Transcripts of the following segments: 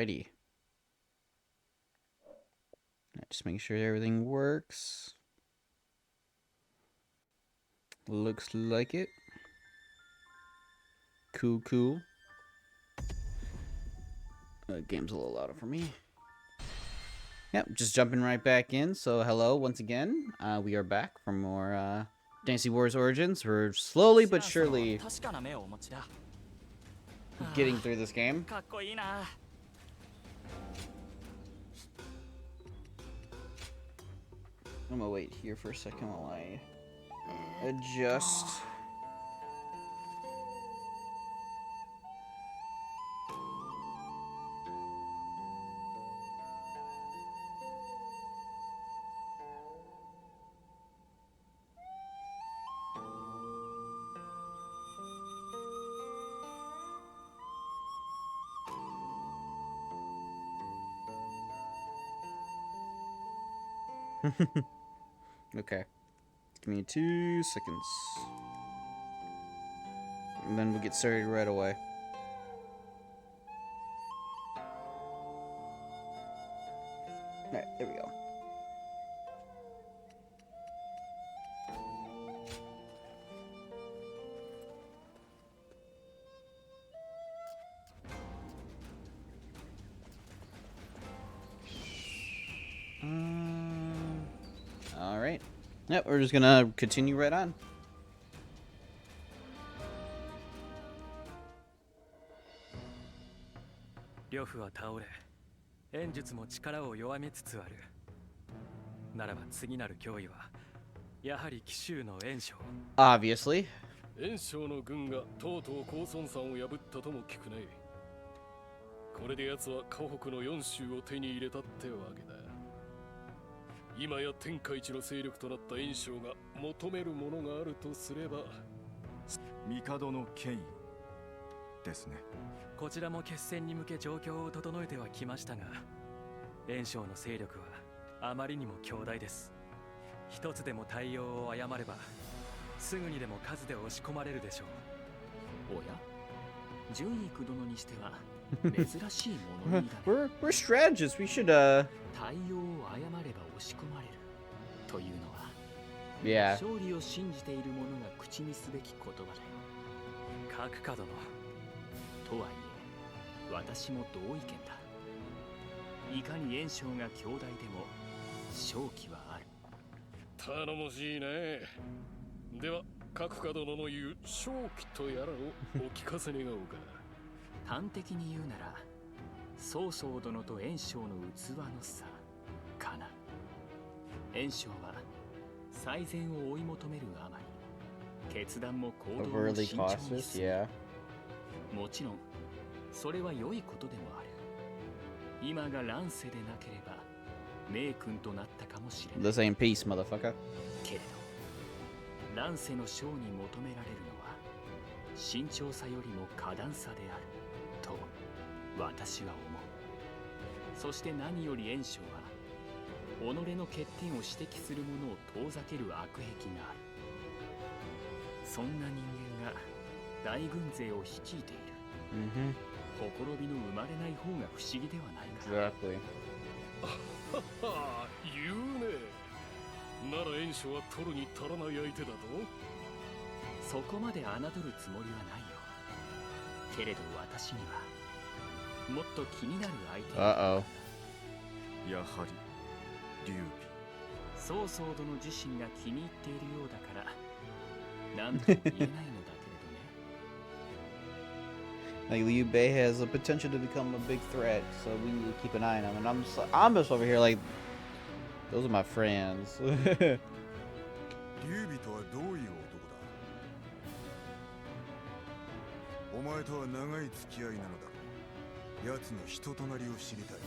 Alrighty. Just making sure everything works. Looks like it. Cool, cool. Game's a little louder for me. Yep, just jumping right back in. So hello once again. We are back for more Dynasty Wars Origins. We're slowly but surely getting through this game. I'm gonna wait here for a second while I adjust. Okay. Give me 2 seconds. And then we'll get started right away. Alright, there we go. Alright. Yep, we're just gonna continue right on. Obviously. 袁紹の軍がとうとう高孫山を破ったとも聞くね。これで奴は河北の4州を手に入れたってわけだ。今や天下一の勢力となった袁紹が求めるものがあるとすれば、帝の権威ですね。こちらも決戦に向け状況を整えてはきましたが、袁紹の勢力はあまりにも強大です。一つでも対応を誤れば、すぐにでも数で押し込まれるでしょう。おや、順位九殿にしては珍しいものにだね。we're strategists. We should 対応を誤れば押し込まれるというのは、yeah. 勝利を信じている者が口にすべき言葉だよ。各家殿。とはいえ、私も同意見だ。いかに袁紹が強大でも勝機はある。頼もしいね。では各家殿の言う勝機とやらをお聞かせ願おうか。端的に言うなら、曹操殿と袁紹の器の差かな。袁紹は最善を追い求めるあまり、決断も行動も慎重にする。Yeah. もちろんそれは良いことでもある。今が乱世でなければ名君となったかもしれない。 This ain't peace, motherfucker. けれど乱世の将に求められるのは慎重さよりも果断さであると私は思う。そして何より袁紹は己の欠点を指摘する者を遠ざける悪癖がある。そんな人間が大軍勢を率いている。ほころびの生まれない方が不思議ではないか。Exactly. 言うね。なら袁紹は取るに足らない相手だと。そこまで侮るつもりはないよ。けれど私にはもっと気になる相手が。やはり劉備。曹操殿自身が気に入っているようだから何とも言えないのだけれどね。Like Liu Bei has the potential to become a big threat, so we need to keep an eye on him. And I'm just over here like, those are my friends. 劉備とはどういう男だ。お前とは長い付き合いなのだ。奴の人となりを知りたい。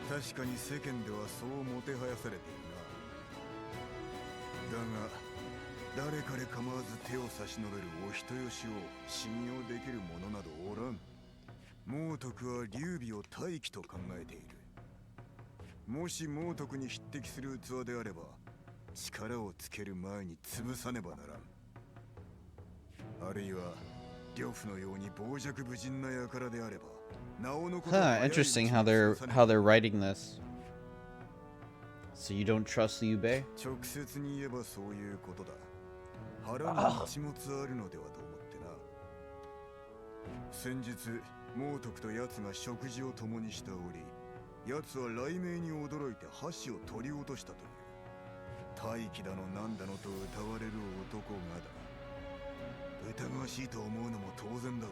確かに世間ではそうもてはやされているな。だが誰彼構わず手を差し伸べるお人よしを信用できる者などおらん。孟徳は劉備を大器と考えている。もし孟徳に匹敵する器であれば力をつける前に潰さねばならん。あるいは呂布のように傍若無人な輩であればなおのこと Huh, interesting how they're writing this. So you don't trust Liu Bei? 直接に言えばそういうことだ。腹に一物あるのではと思ってな。先日猛徳と奴が食事を共にした折、奴は雷鳴に驚いて箸を取り落としたという。大気だのなんだのと歌われる男がだ。疑わしいと思うのも当然だろ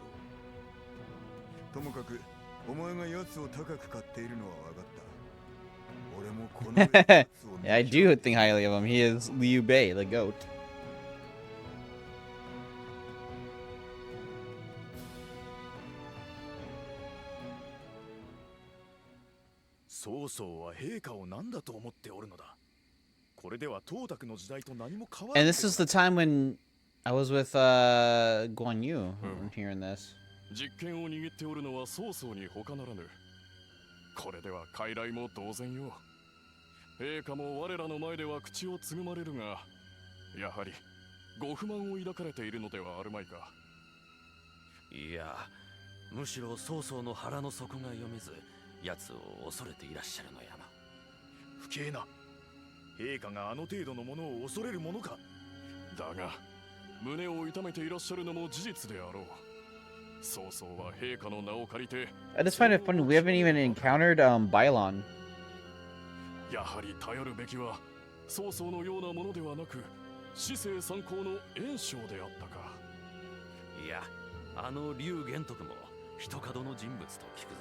う。ともかくお前が奴を高く買っているのは分かった。俺もこの Yeah, I do think highly of him. He is Liu Bei, the goat. 曹操は陛下を何だと思っておるのだ。これでは董卓の時代と何も変わらない。 And this is the time when I was with Guan Yu hearing this. 実権を握っておるのは曹操に他ならぬ。これでは傀儡も同然よ。陛下も我らの前では口をつぐまれるが、やはりご不満を抱かれているのではあるまいか。いや、むしろ曹操の腹の底が読めず、奴を恐れていらっしゃるのやな。不敬な。陛下があの程度のものを恐れるものか。だが胸を痛めていらっしゃるのも事実であろう。曹操は陛下の名を借りて。 I just find it funny. We haven't even encountered Bylon. やはり頼るべきは曹操のようなものではなく、至正参考の袁紹であったか。いや、あの劉玄徳も一角の人物と聞くぞ。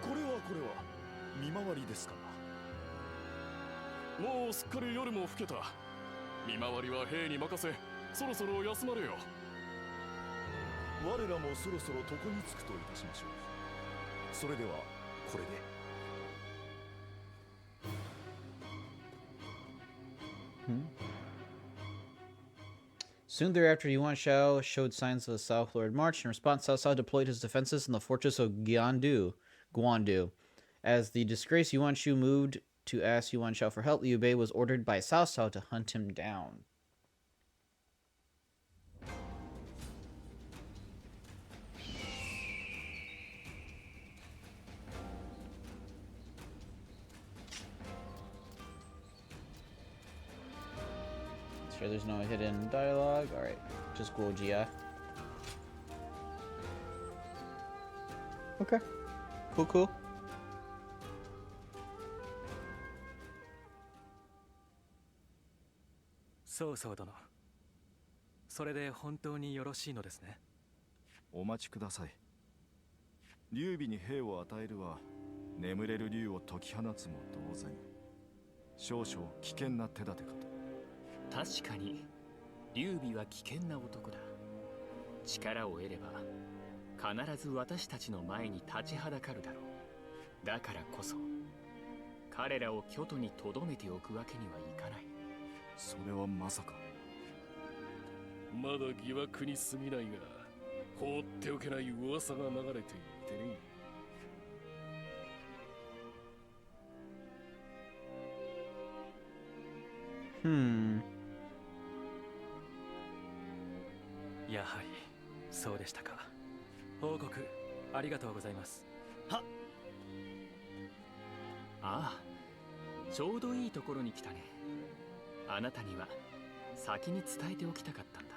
これは見回りですか。もうすっかり夜も更けた。見回りは兵に任せ、そろそろ休まれよ。我らもそろそろ床につくといたしましょう。それではこれで。Soon thereafter, Yuan Shao showed signs of a southward march. In response, Cao Cao deployed his defenses in the fortress of Guandu. As the disgraced Yuan Shu moved to ask Yuan Shao for help, Liu Bei was ordered by Cao Cao to hunt him down. Sure, there's no hidden dialogue. All right, just cool, GF. Okay, cool. 曹操殿、それで本当によろしいのですね。お待ちください。劉備に兵を与えるは眠れる竜を解き放つも同然。少々危険な手立てかと。確かに劉備は危険な男だ。力を得れば必ず私たちの前に立ちはだかるだろう。だからこそ彼らを京都に留めておくわけにはいかない。それはまさか。まだ疑惑に過ぎないが、放っておけない噂が流れていてね。やはりそうでしたか。報告ありがとうございます。はっ。ああ、ちょうどいいところに来たね。あなたには先に伝えておきたかったんだ。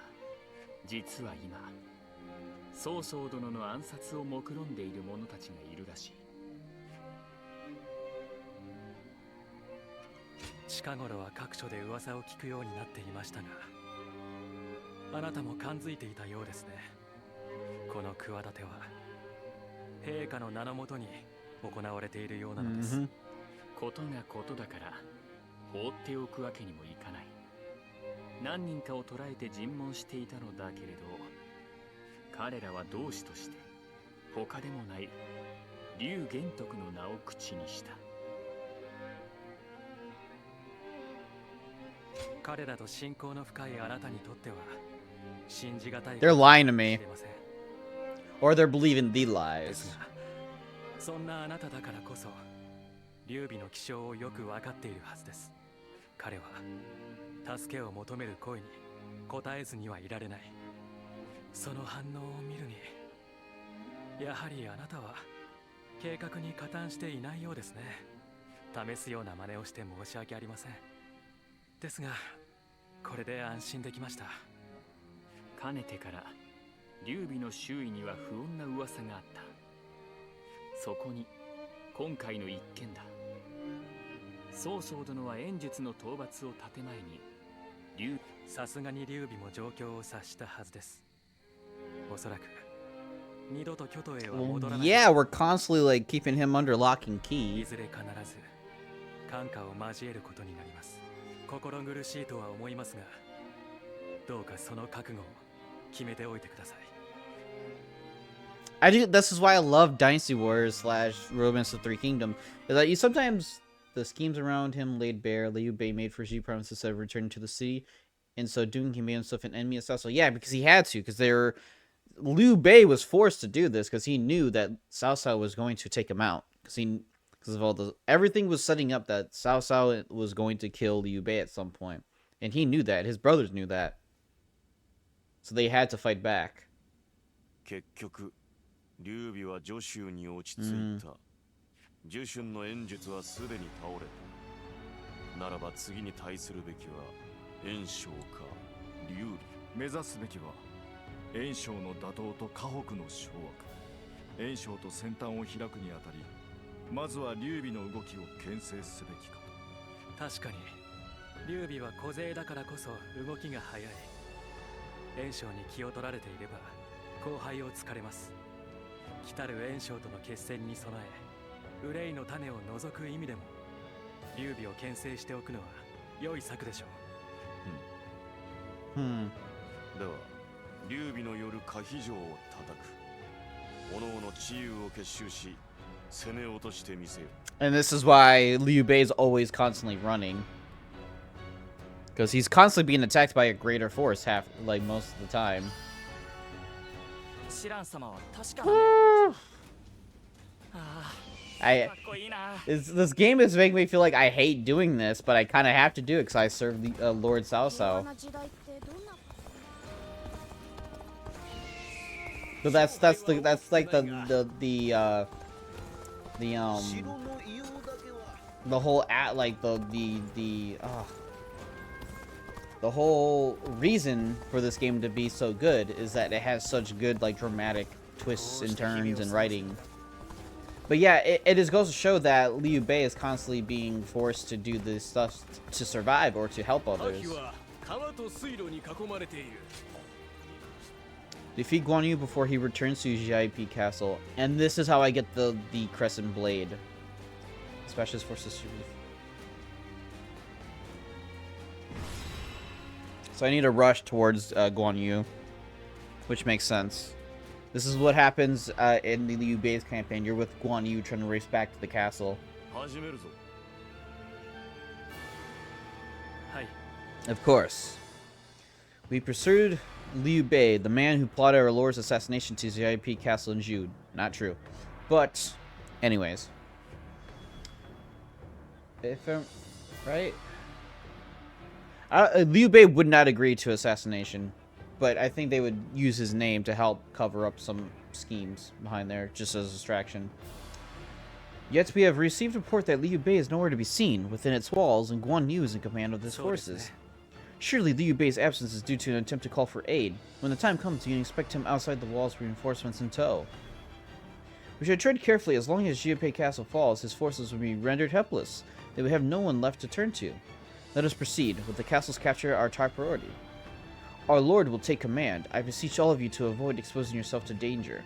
実は今曹操殿の暗殺を目論んでいる者たちがいるらしい。近頃は各所で噂を聞くようになっていましたが、あなたも感づいていたようですね。この企ては陛下の名のもとに行われているようなのです。ことがことだから放っておくわけにもいかない。何人かを捕らえて尋問していたのだけれど、彼らは同志として他でもない劉玄徳の名を口にした。彼らと親交の深いあなたにとっては信じがたい。 They're lying to me, or they're believing the lies. そんなあなただからこそ劉備の気性をよく分かっているはずです。彼は助けを求める声に答えずにはいられない。その反応を見るに、やはりあなたは計画に加担していないようですね。試すような真似をして申し訳ありません。ですが、これで安心できました。かねてから劉備の周囲には不穏な噂があった。そこに今回の一件だ。曹操殿は演術の討伐を建前にさすがに劉備も状況を察したはずです。おそらく二度と京都へは戻らない。Yeah, we're constantly like keeping him under lock and い key. ずれ必ず感化を交えることになります。心苦しいとは思いますが、どうかその覚悟を決めておいてください。I do. This is why I love Dynasty Wars / Romance of Three Kingdom. Is that you sometimes the schemes around him laid bare. Liu Bei made for Xi promise instead of returning to the city, and so doing he made himself an enemy of Cao Cao. Yeah, because he had to. Because Liu Bei was forced to do this because he knew that Cao Cao was going to take him out. Because of all the everything was setting up that Cao Cao was going to kill Liu Bei at some point, and he knew that. His brothers knew that, so they had to fight back. 結局劉備は徐州に落ち着いた。徐春の演術はすでに倒れた。ならば次に対するべきは袁紹か劉備。目指すべきは袁紹の打倒と河北の掌握。袁紹と先端を開くにあたり、まずは劉備の動きを牽制すべきかと。確かに劉備は小勢だからこそ動きが速い。袁紹に気を取られていれば後輩を突かれます。来たる袁紹との決戦に備え、憂いの種を除く意味でも劉備を牽制しておくのは良い策でしょでう。は劉備の夜可否城を叩く。各々知勇を結集し攻め落としてみせよ。 And this is why Liu Bei is always constantly running. Because he's constantly being attacked by a greater force most of the time. シラン様は確か This game is making me feel like I hate doing this, but I kind of have to do it because I serve the Lord Cao Cao. So that's like the whole the whole reason for this game to be so good is that it has such good like dramatic twists and turns and writing. But yeah, it just goes to show that Liu Bei is constantly being forced to do this stuff to survive or to help others. Defeat Guan Yu before he returns to GIP Castle, and this is how I get the Crescent Blade. Specialist Forces. So I need to rush towards Guan Yu, which makes sense. This is what happens in the Liu Bei's campaign. You're with Guan Yu trying to race back to the castle. Of course. We pursued Liu Bei, the man who plotted our lord's assassination to ZIP Castle in Jude. Not true. But, anyways. If I'm right? Liu Bei would not agree to assassination, but I think they would use his name to help cover up some schemes behind there, just as a distraction. Yet we have received a report that Liu Bei is nowhere to be seen within its walls, and Guan Yu is in command of his forces. Surely Liu Bei's absence is due to an attempt to call for aid. When the time comes, you can expect him outside the walls with reinforcements in tow. We should tread carefully. As long as GIP Castle falls, his forces will be rendered helpless. They will have no one left to turn to. Let us proceed, with the castle's capture our top priority. Our lord will take command. I beseech all of you to avoid exposing yourself to danger.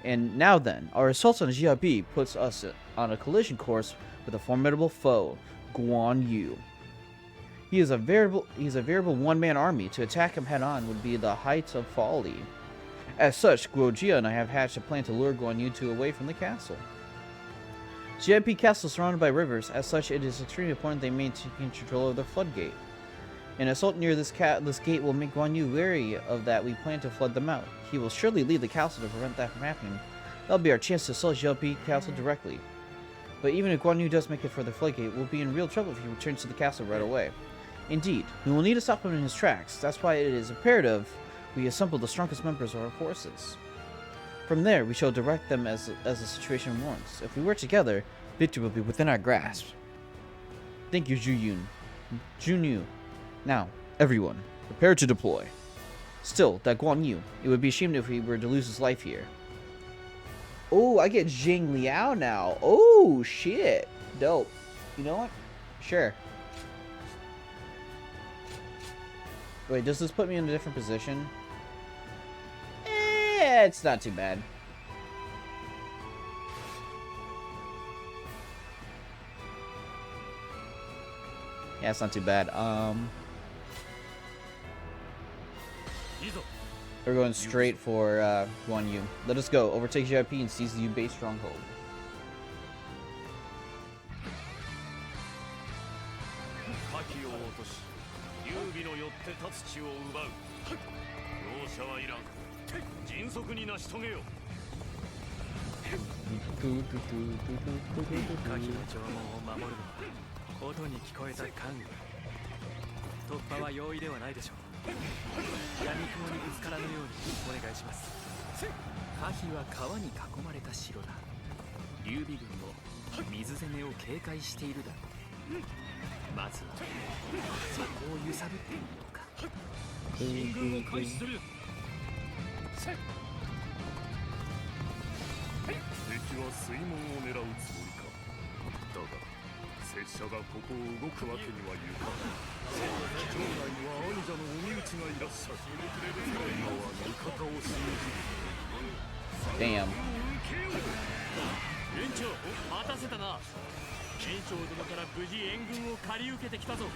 And now then, our assault on GIP puts us on a collision course with a formidable foe, Guan Yu. He is a veritable one-man army. To attack him head-on would be the height of folly. As such, Guo Jia and I have hatched a plan to lure Guan Yu away from the castle. GIP Castle is surrounded by rivers. As such, it is extremely important they maintain control of the floodgate. An assault near this gate will make Guan Yu wary of that we plan to flood them out. He will surely leave the castle to prevent that from happening. That'll be our chance to assault GIP Castle directly. But even if Guan Yu does make it for the floodgate, we'll be in real trouble if he returns to the castle right away. Indeed, we will need to stop him in his tracks. That's why it is imperative we assemble the strongest members of our forces. From there, we shall direct them as the situation warrants. If we work together, victory will be within our grasp. Thank you, Junyu. Now, everyone, prepare to deploy. Still, that Guan Yu, it would be a shame if he were to lose his life here. Oh, I get Jing Liao now. Oh, shit. Dope. You know what? Sure. Wait, does this put me in a different position? It's not too bad. Yeah, it's not too bad. We're going straight for Guan Yu. Let us go. Overtake GIP and seize the Yu-base stronghold. Damn. 連長、待たせたな。県長殿から無事援軍を借り受けてきたぞ。敵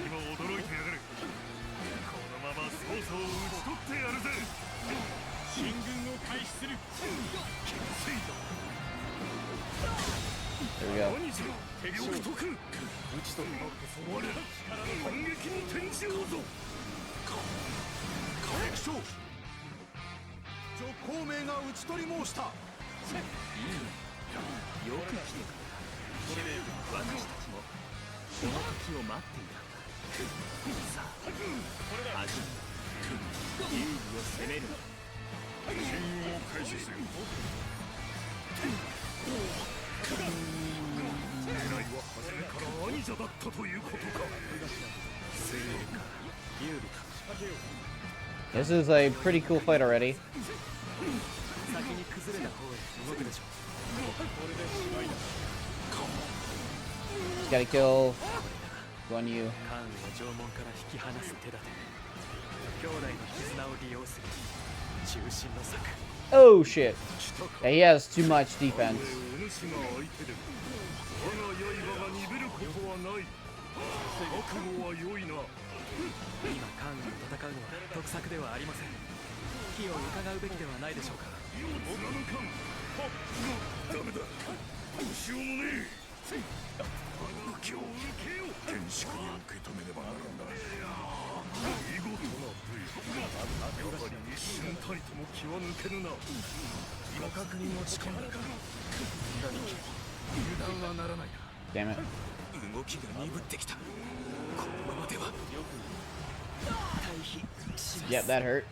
も驚いてやがる。このまま曹操を討ち取ってやるぜ。進軍を開始する。There we go. 敵を解く。討ち取るのこそ我ら反撃の天使王ぞ。敵将徐孔明が討ち取り申した。よく来てくれた。私たちもこの時を待っていたんだ。さあ、始め。劉備を攻める。進軍を開始する。狙いは初めから兄者だったということか。精鋭か、劉備か。 This is a pretty cool fight already. Just gotta kill Guan Yu. Oh shit. Yeah, he has too much defense. 今関羽と戦うのは得策ではありません。機を伺うべきではないでしょうか。ダメだ。どうしようもねえ。武器を厳粛に受け止めねばならんな。見事な武勇。やはり一瞬たりとも気は抜けぬな。互角に持ち込んだか。兄貴、油断はならないな。 Damn it. 動きが鈍ってきた。このままでは。 Yep, that hurt.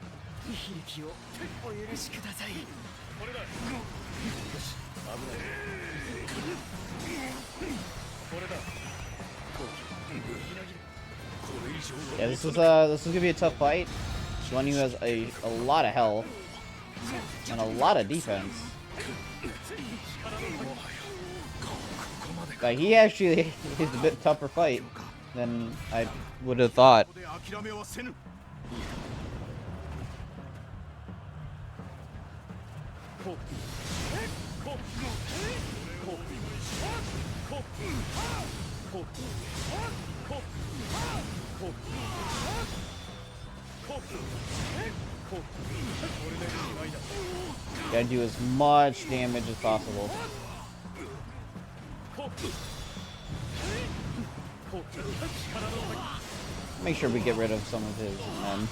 Yeah, this is gonna be a tough fight. Guan Yu has a lot of health and a lot of defense. Like he actually is a bit tougher fight than I would have thought. Gotta do as much damage as possible. Make sure we get rid of some of his men.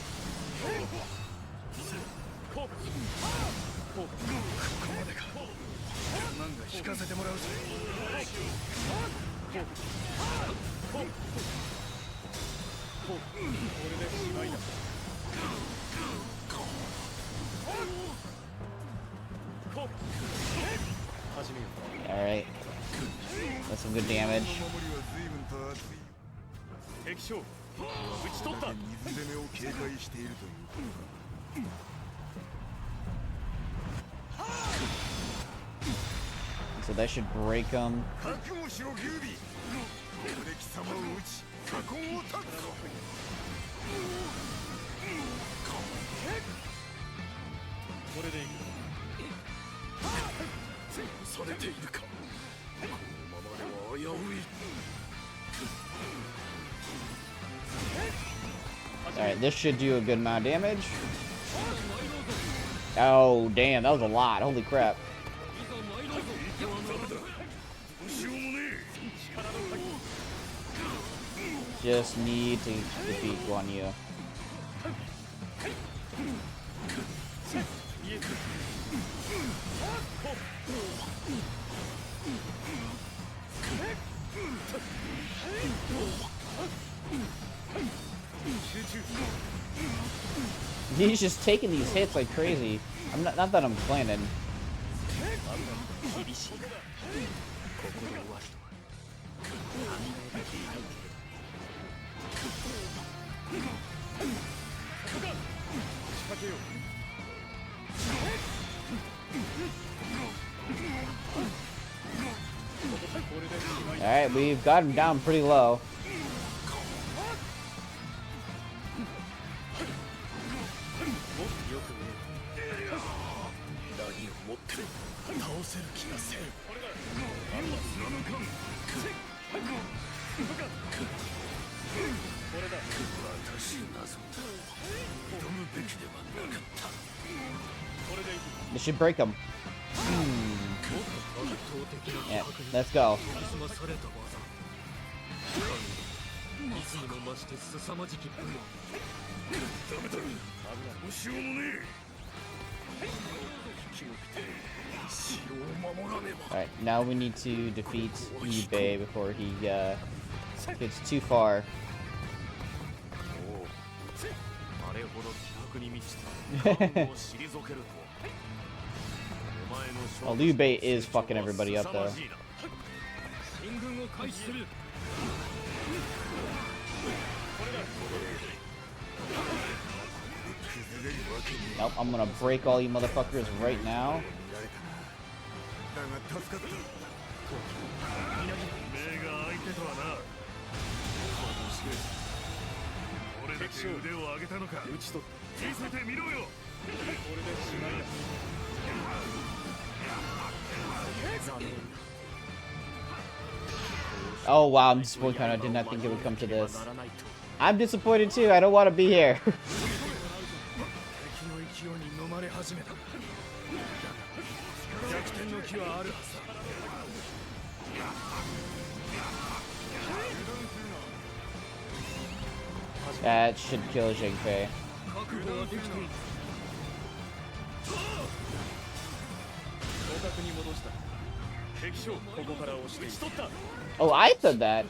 Alright. That's some good damage. 敵将討ち取った水攻めを警戒しているという。 So that should break them. 覚悟しろ劉備。ここで貴様を討ち左近を断つ。これでいいされているかこのままでは危うい Alright, this should do a good amount of damage. Oh, damn, that was a lot. Holy crap. Just need to defeat Guan Yu. He's just taking these hits like crazy. I'm not that I'm complaining. Alright, we've got him down pretty low. This should break him. Yeah, let's go. Alright, now we need to defeat eBay before he gets too far. Well, Liu Bei is fucking everybody up though. Nope, I'm gonna break all you motherfuckers right now. Oh wow, I'm disappointed. I did not think it would come to this. I'm disappointed too. I don't want to be here. That should kill Zheng Fei. Oh, I said that.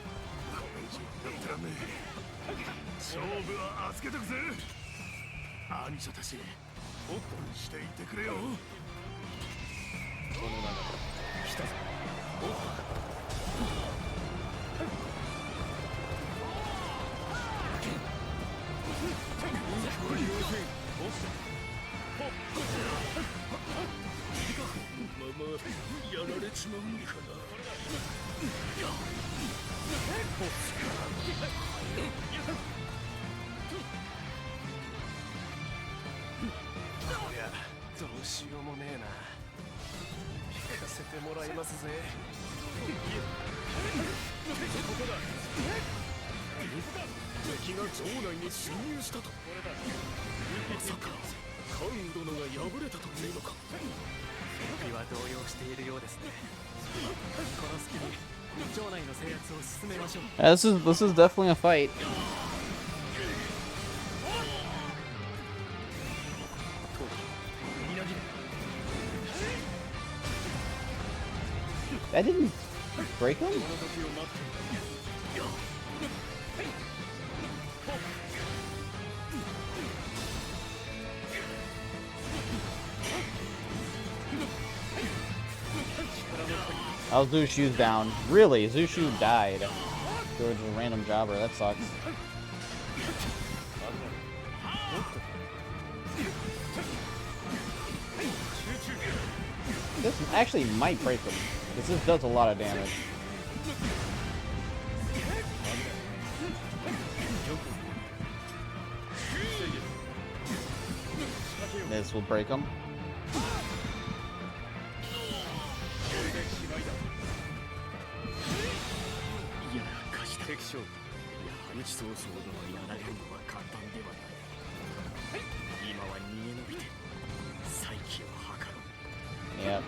This is definitely a fight. That didn't break him? Oh, Zushu's down. Really? Zushu died. George was a random jobber. That sucks. This actually might break him. Because this does a lot of damage. This will break him. Yep.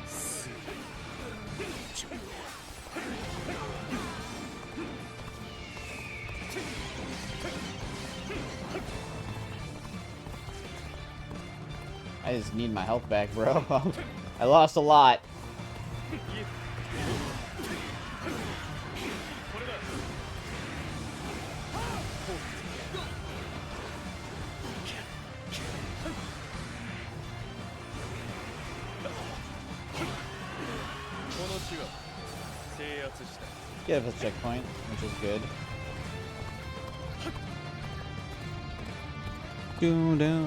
I just need my health back, bro. I lost a lot. Get a checkpoint, which is good.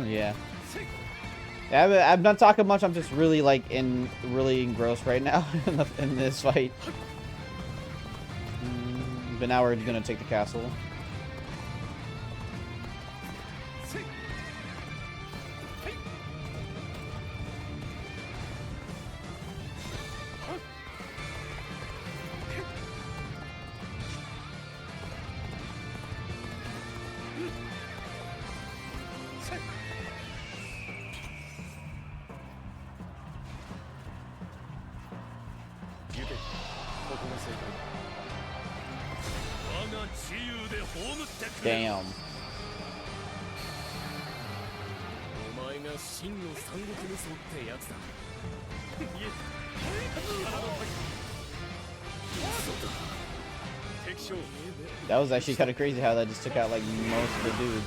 Yeah. I'm not talking much. I'm just really really engrossed right now in this fight. But now we're gonna take the castle. Damn. That was actually kind of crazy how that just took out like most of the dudes.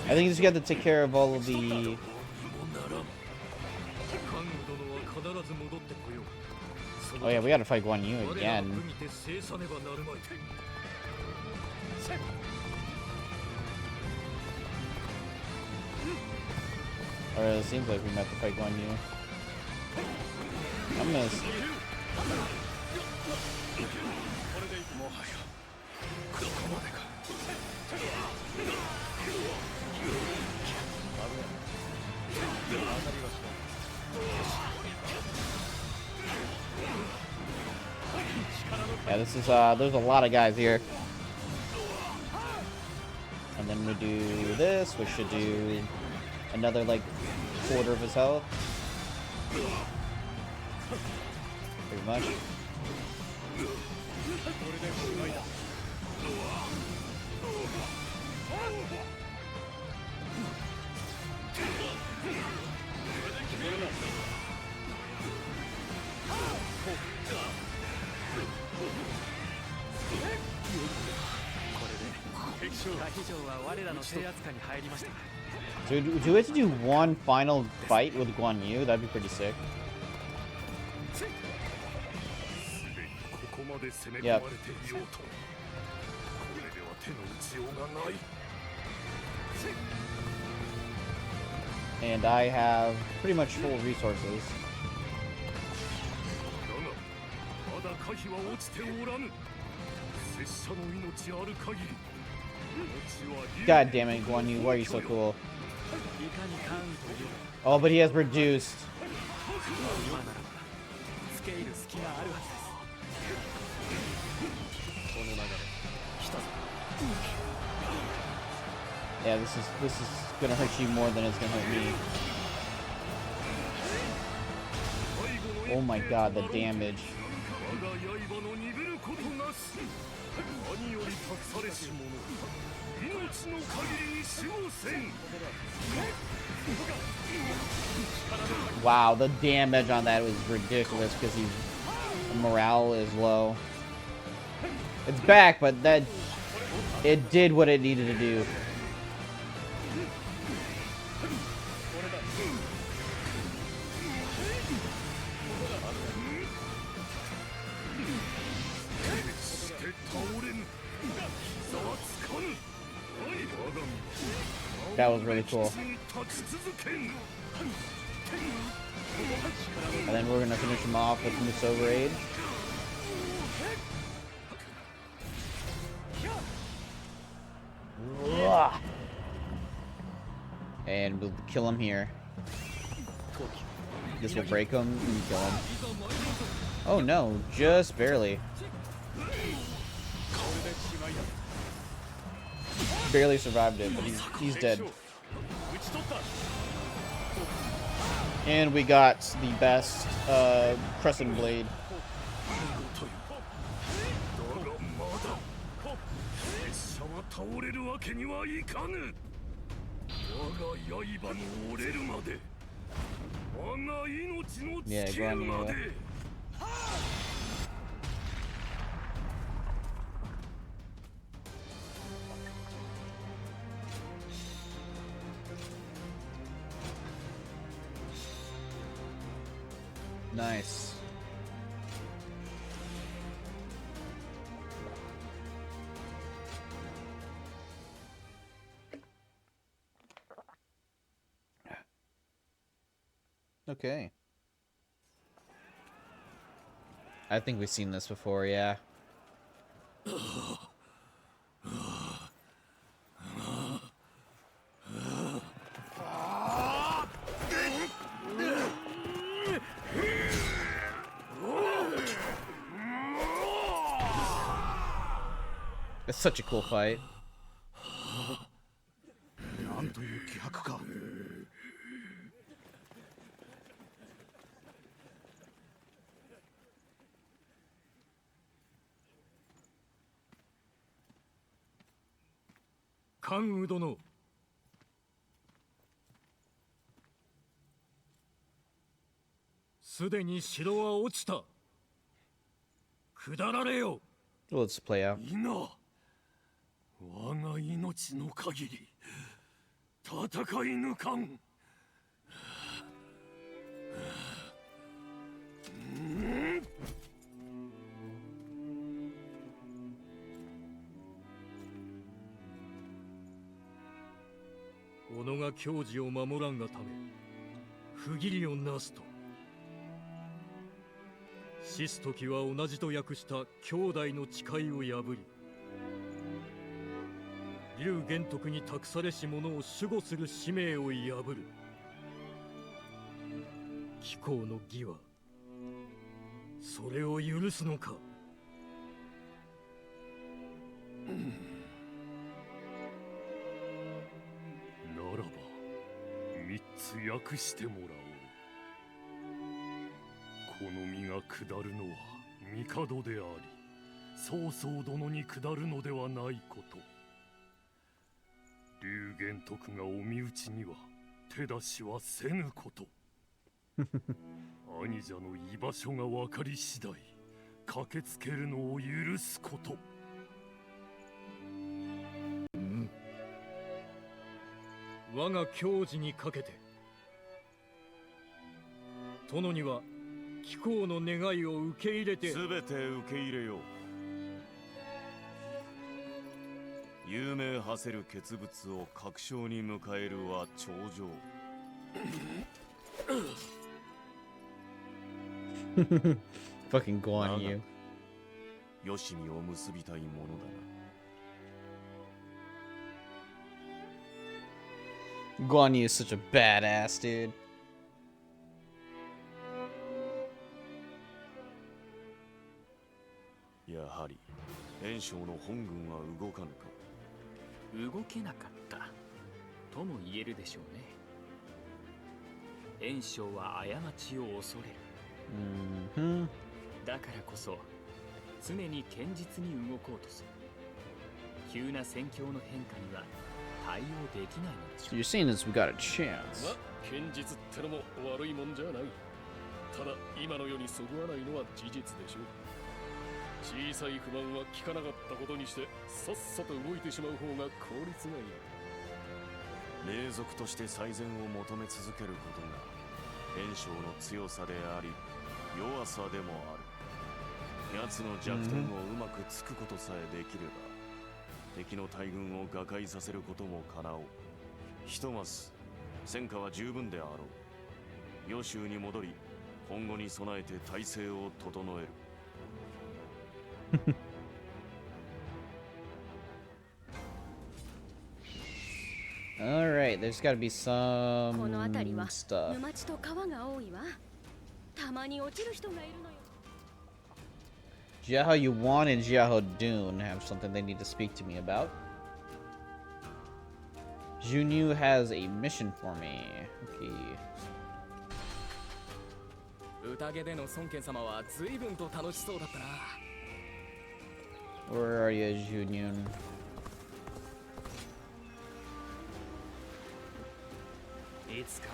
I think you just got to take care of all of the... Oh yeah, we gotta fight Guan Yu again. Or it seems like we might have to fight Guan Yu. I'm gonna... Yeah, this is, there's a lot of guys here. And then we do this, which should do another, like, quarter of his health. Pretty much. So do we have to do one final fight with Guan Yu? That'd be pretty sick. Yep. And I have pretty much full resources. God damn it, Guan Yu, why are you so cool? Oh, but he has reduced. Yeah, this is gonna hurt you more than it's gonna hurt me. Oh my god, the damage. Wow, the damage on that was ridiculous because his morale is low. It's back, but it did what it needed to do. That was really cool. And then we're gonna finish him off with Muso Rage. And we'll kill him here. This will break him and kill him. Oh no, just barely. Barely survived it, but he's dead. And we got the best Crescent Blade. Yeah, go on you. Nice. Okay. I think we've seen this before, yeah. It's such a cool fight.関羽殿、すでに城は落ちた。下られよ。Let's play out. 皆、我が命の限り戦い抜かん。己が矜持を守らんがため不義理をなすと、死す時は同じと訳した兄弟の誓いを破り、劉玄徳に託されし者を守護する使命を破る。貴公の義はそれを許すのか。ならば三つ訳してもらおう。この身が下るのは帝であり、曹操殿に下るのではないこと。劉玄徳がお身内には手出しはせぬこと。兄者の居場所が分かり次第駆けつけるのを許すこと。我が矜持にかけて殿には貴公の願いを受け入れて。全て受け入れよう。有名はせる傑物を確証に迎えるは頂上。Fucking go on you. よしみを結びたいものだな。Guan Yu is such a badass, dude. やはり袁紹の本軍は動かぬか。動けなかった。とも言えるでしょうね。袁紹は過ちを恐れる。Mm-hmm. だからこそ常に堅実に動こうとする。急な戦況の変化には対応できないのでし So ょう。 you're saying is we got a chance. ま、堅実ってのも悪いもんじゃない。ただ今の世にそぐわないのは事実でしょう。小さい不満は聞かなかったことにしてさっさと動いてしまう方が効率がいい。霊族として最善を求め続けることが袁紹の強さであり弱さでもある。奴の弱点をうまくつくことさえできれば、敵の大軍を瓦解させることもかなおう。ひとまず戦果は十分であろう。予習に戻り今後に備えて体制を整える。Alright, there's gotta be この some 辺りは stuff. 沼地と川が多いわ。たまに落ちる人がいるのよ。Jiaho Yuan and Jiaho Dune have something they need to speak to me about. Junyu has a mission for me. Okay. 宴での孫権様は随分と楽しそうだったな。 Where are you, Junyun? いつか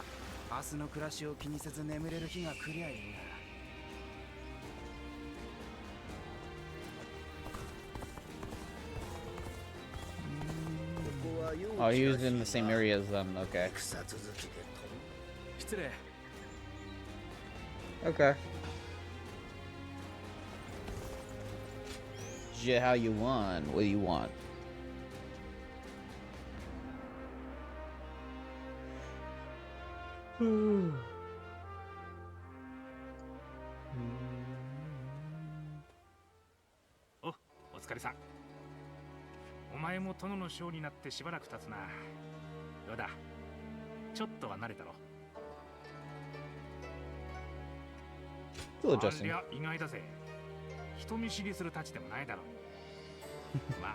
明日の暮らしを気にせず眠れる日が来りゃいいな。 Oh, he was in the same area as them. Okay. 失礼。 Okay. Jiaho Yuan, what do you want? Oh, お疲れさん。お前も殿の将になってしばらく経つな。どうだ、ちょっとは慣れたろ。 Still あ adjusting. りゃ意外だぜ。人見知りするたちでもないだろう。まあ、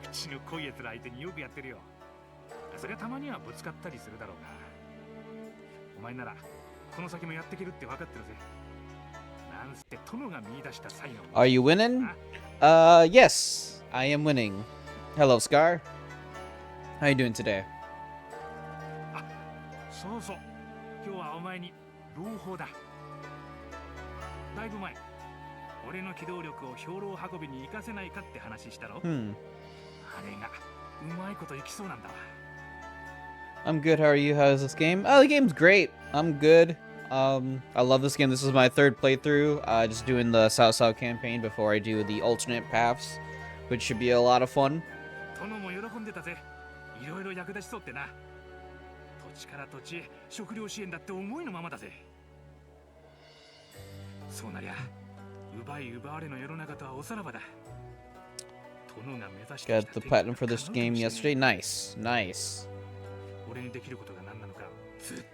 口の濃いやつら相手によくやってるよ。そりゃたまにはぶつかったりするだろうが。お前ならこの先もやっていけるって分かってるぜ。なんせ殿が見出した才能。 Are you winning? Yes, I am winning. Hello, Scar. How you doing today? そうそう。今日はお前に朗報だ。だいぶ前、俺の機動力を兵糧運びに活かせないかって話したろ。あれがうまいこといきそうなんだわ。 I'm good. How are you? How's this game? Oh, the game's great. I'm good. I love this game. This is my third playthrough. Just doing the South South campaign before I do the alternate paths, which should be a lot of fun. 殿も喜んでたぜ。いろいろ役立ちそうってな。土地から土地へ食料支援だって思いのままだぜ。そうなりゃ、奪い奪われの世の中とはおさらばだ。殿が目指して Got the platinum for this game yesterday. Nice, nice. 俺にできることが何なのか。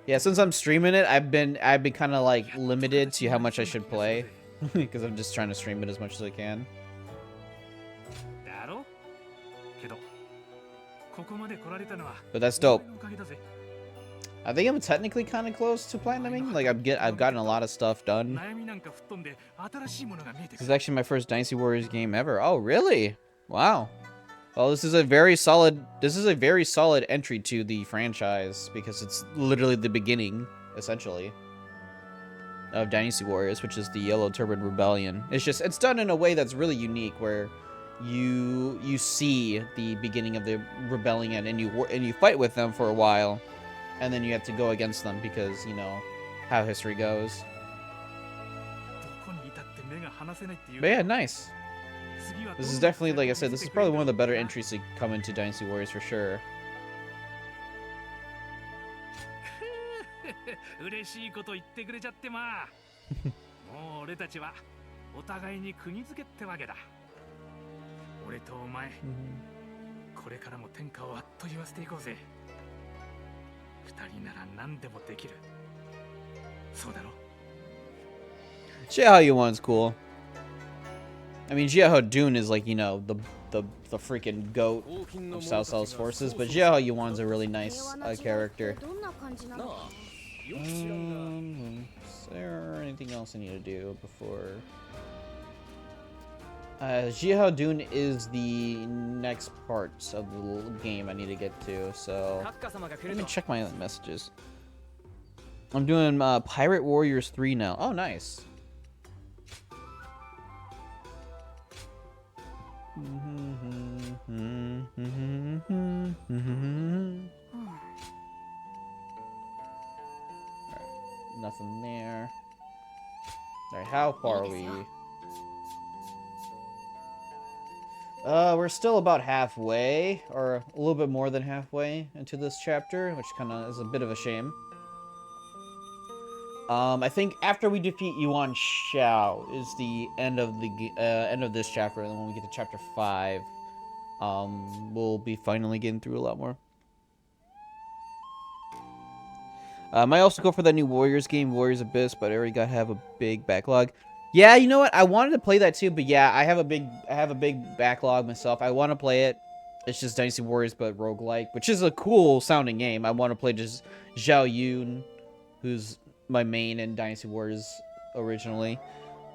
Yeah, since I'm streaming it, I've been kind of like limited to how much I should play because I'm just trying to stream it as much as I can. だろ？けど、ここまで来られたのは But that's dope. お前のおかげだぜ。 I think I'm technically kind of close to platinuming. Like I've gotten a lot of stuff done. 悩みなんか吹っ飛んで新しいものが見えてく This is る。 actually my first Dynasty Warriors game ever. Oh, really? Wow. Well, this is a very solid entry to the franchise because it's literally the beginning, essentially, of Dynasty Warriors, which is the Yellow Turban Rebellion. It's done in a way that's really unique, where you see the beginning of the rebellion and you fight with them for a while, and then you have to go against them because, you know, how history goes. どこにいたって目が離せないっていう。 But yeah, nice. 次は This is definitely, like I said, this is probably one of the better entries to come into Dynasty Warriors for sure. 嬉しいこと言ってくれちゃってまあ。もう俺たちはお互いに釘付けってわけだ。俺とお前、これからも天下をあっと言わせていこうぜ。二人なら何でもできる。そうだろ。 Jiaho Yuan's cool. I mean, Jiaho Dune is like, you know, the freaking goat of Cao Cao's forces, but Xiao Yuan's a really nice character. どんな感じななの？あよく知らんが Is there anything else I need to do before? Jihao Dun is the next part of the game I need to get to, so 閣下様が来 let る me と check my messages. I'm doing Pirate Warriors 3 now. Oh, nice. Alright, nothing there. Alright, how far are we? We're still about halfway, or a little bit more than halfway into this chapter, which kind of is a bit of a shame. I think after we defeat Yuan Shao is the end of the end of this chapter, and then when we get to chapter 5, we'll be finally getting through a lot more. I might also go for that new Warriors game, Warriors Abyss, but I already have a big backlog. Yeah, you know what? I wanted to play that too, but yeah, I have a big backlog myself. I want to play it. It's just Dynasty Warriors, but roguelike, which is a cool sounding game. I want to play just Zhao Yun, who's my main in Dynasty Warriors originally.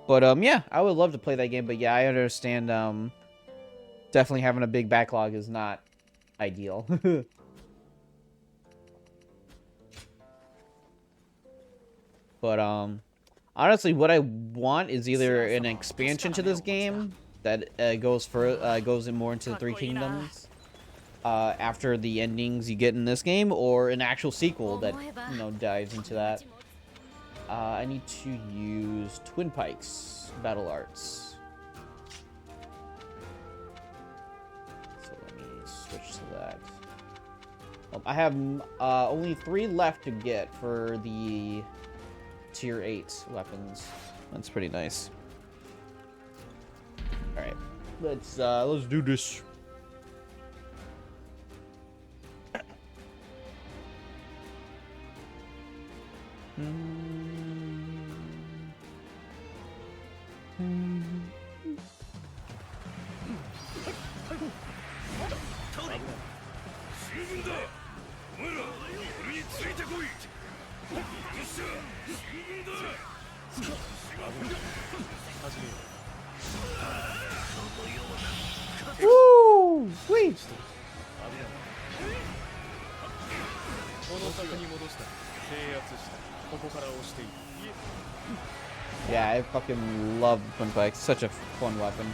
But yeah, I would love to play that game, but yeah, I understand definitely having a big backlog is not ideal. But honestly, what I want is either an expansion to this game that goes in more into the Three Kingdoms after the endings you get in this game, or an actual sequel that, you know, dives into that. I need to use Twin Pikes Battle Arts. So let me switch to that. I have only 3 left to get for the tier 8 weapons. That's pretty nice. All right, let's do this. Woo! Sweet! この柵に戻した制圧したここから押していい Yeah, I fucking love Twin Pikes. Such a fun weapon.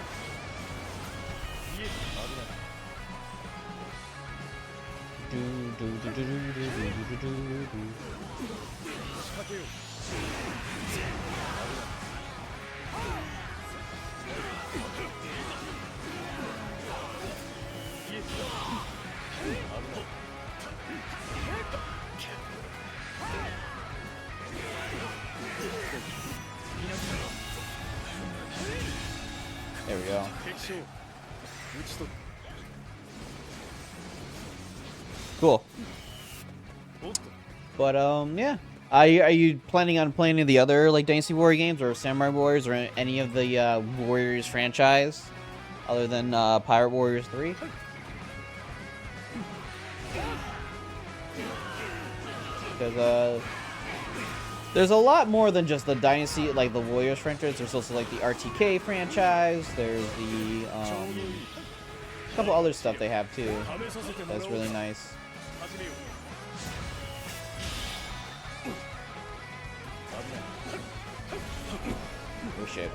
There we go. Cool. But yeah. Are you planning on playing any of the other like Dynasty Warrior games or Samurai Warriors or any of the Warriors franchise other than Pirate Warriors 3? Because there's a lot more than just the Dynasty, like the Warriors franchise. There's also like the RTK franchise. There's the couple other stuff they have too. That's really nice. Oh shit.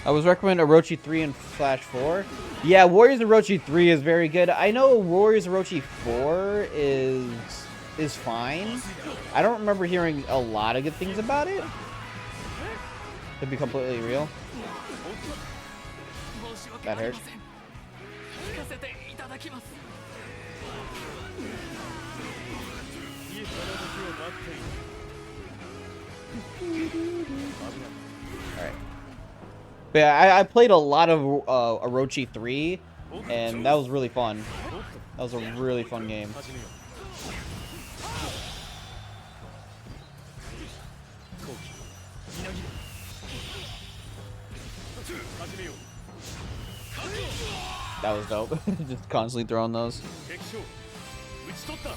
I was recommend Orochi 3 and Flash 4. Yeah, Warriors Orochi 3 is very good. I know Warriors Orochi 4 is fine. I don't remember hearing a lot of good things about it. To be completely real. That hurt. Alright. But yeah, I played a lot of Orochi 3, and that was really fun. That was a really fun game. That was dope. Just constantly throwing those. 敵将討ち取った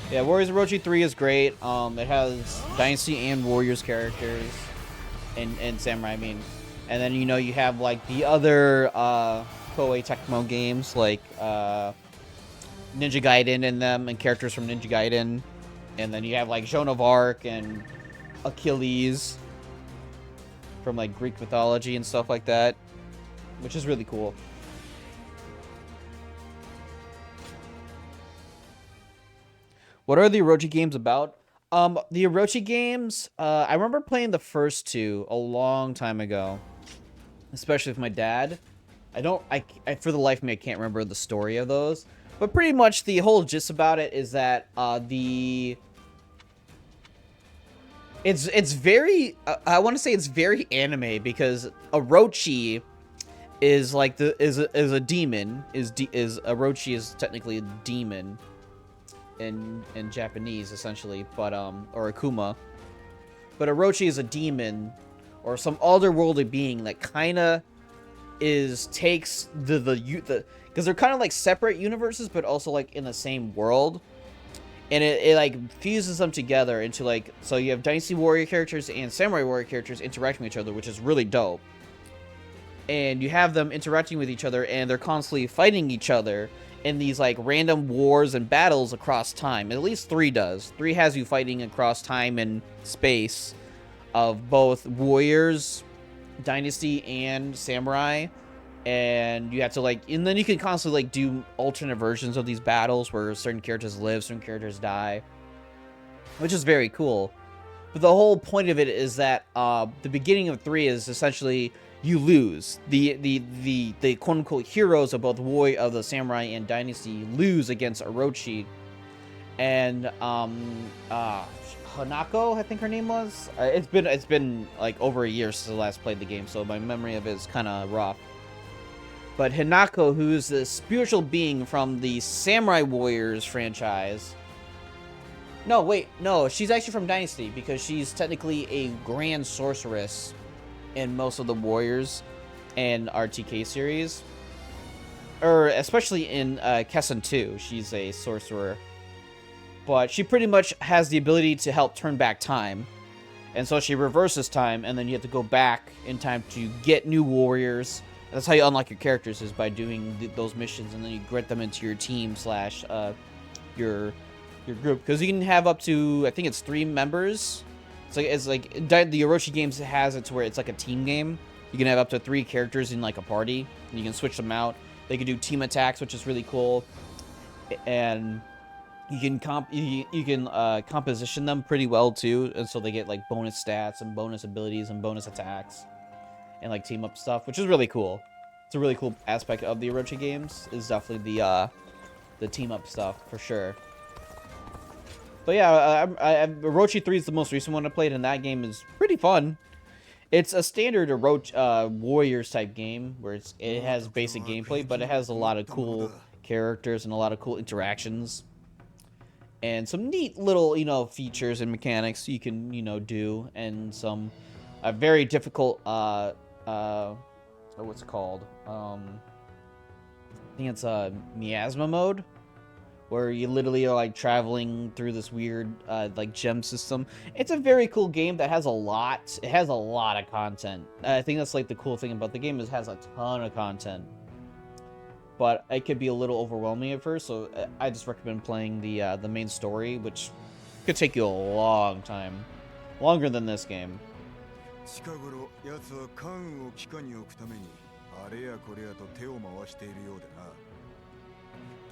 Yeah, Warriors Orochi 3 is great. It has Dynasty and Warriors characters, and Samurai, I mean. And then, you know, you have, like, the other, Koei Tecmo games, like, Ninja Gaiden in them, and characters from Ninja Gaiden. And then you have, like, Joan of Arc and Achilles from, like, Greek mythology and stuff like that, which is really cool. What are the Orochi games about? The Orochi games, I remember playing the first two a long time ago, especially with my dad. I for the life of me, I can't remember the story of those, but pretty much the whole gist about it is that, it's very, I want to say it's very anime, because Orochi is like is a demon, Orochi is technically a demon in Japanese, essentially, but or Akuma, but Orochi is a demon or some otherworldly being that kind of takes the because they're kind of like separate universes, but also like in the same world, and it like fuses them together into like, so you have Dynasty Warrior characters and Samurai Warrior characters interacting with each other, which is really dope. And you have them interacting with each other, and they're constantly fighting each other in these like random wars and battles across time. At least 3 does. 3 has you fighting across time and space of both Warriors, Dynasty, and Samurai. And you have to like, and then you can constantly like do alternate versions of these battles where certain characters live, certain characters die, which is very cool. But the whole point of it is that the beginning of 3 is essentially you lose. The quote unquote heroes of both the Samurai and Dynasty lose against Orochi, and Hanako, I think her name was. It's been like over a year since I last played the game, so my memory of it is kind of rough. But Hanako, who's the spiritual being from the Samurai Warriors franchise. No, wait, no, she's actually from Dynasty, because she's technically a grand sorceress in most of the Warriors and RTK series. Or especially in Kessen 2, she's a sorcerer. But she pretty much has the ability to help turn back time. And so she reverses time, and then you have to go back in time to get new warriors. That's how you unlock your characters, is by doing those missions, and then you get them into your team / your group. Because you can have up to, I think it's 3 members. It's like the Orochi games has it to where it's like a team game. You can have up to 3 characters in like a party, and you can switch them out. They can do team attacks, which is really cool, and you can composition them pretty well too, and so they get like bonus stats and bonus abilities and bonus attacks, and like team up stuff, which is really cool. It's a really cool aspect of the Orochi games, is definitely the team up stuff for sure. But yeah, Orochi 3 is the most recent one I played, and that game is pretty fun. It's a standard Warriors type game where it has basic gameplay, but it has a lot of cool characters and a lot of cool interactions, and some neat little, you know, features and mechanics you can, you know, do, and some very difficult what's it called? I think it's miasma mode, where you literally are like traveling through this weird like gem system. It's a very cool game that has a lot. It has a lot of content. I think that's like the cool thing about the game, is it has a ton of content. But it could be a little overwhelming at first, so I just recommend playing the main story, which could take you a long time, longer than this game. 近頃奴は関羽を機下に置くためにあれやこれやと手を回しているようでな。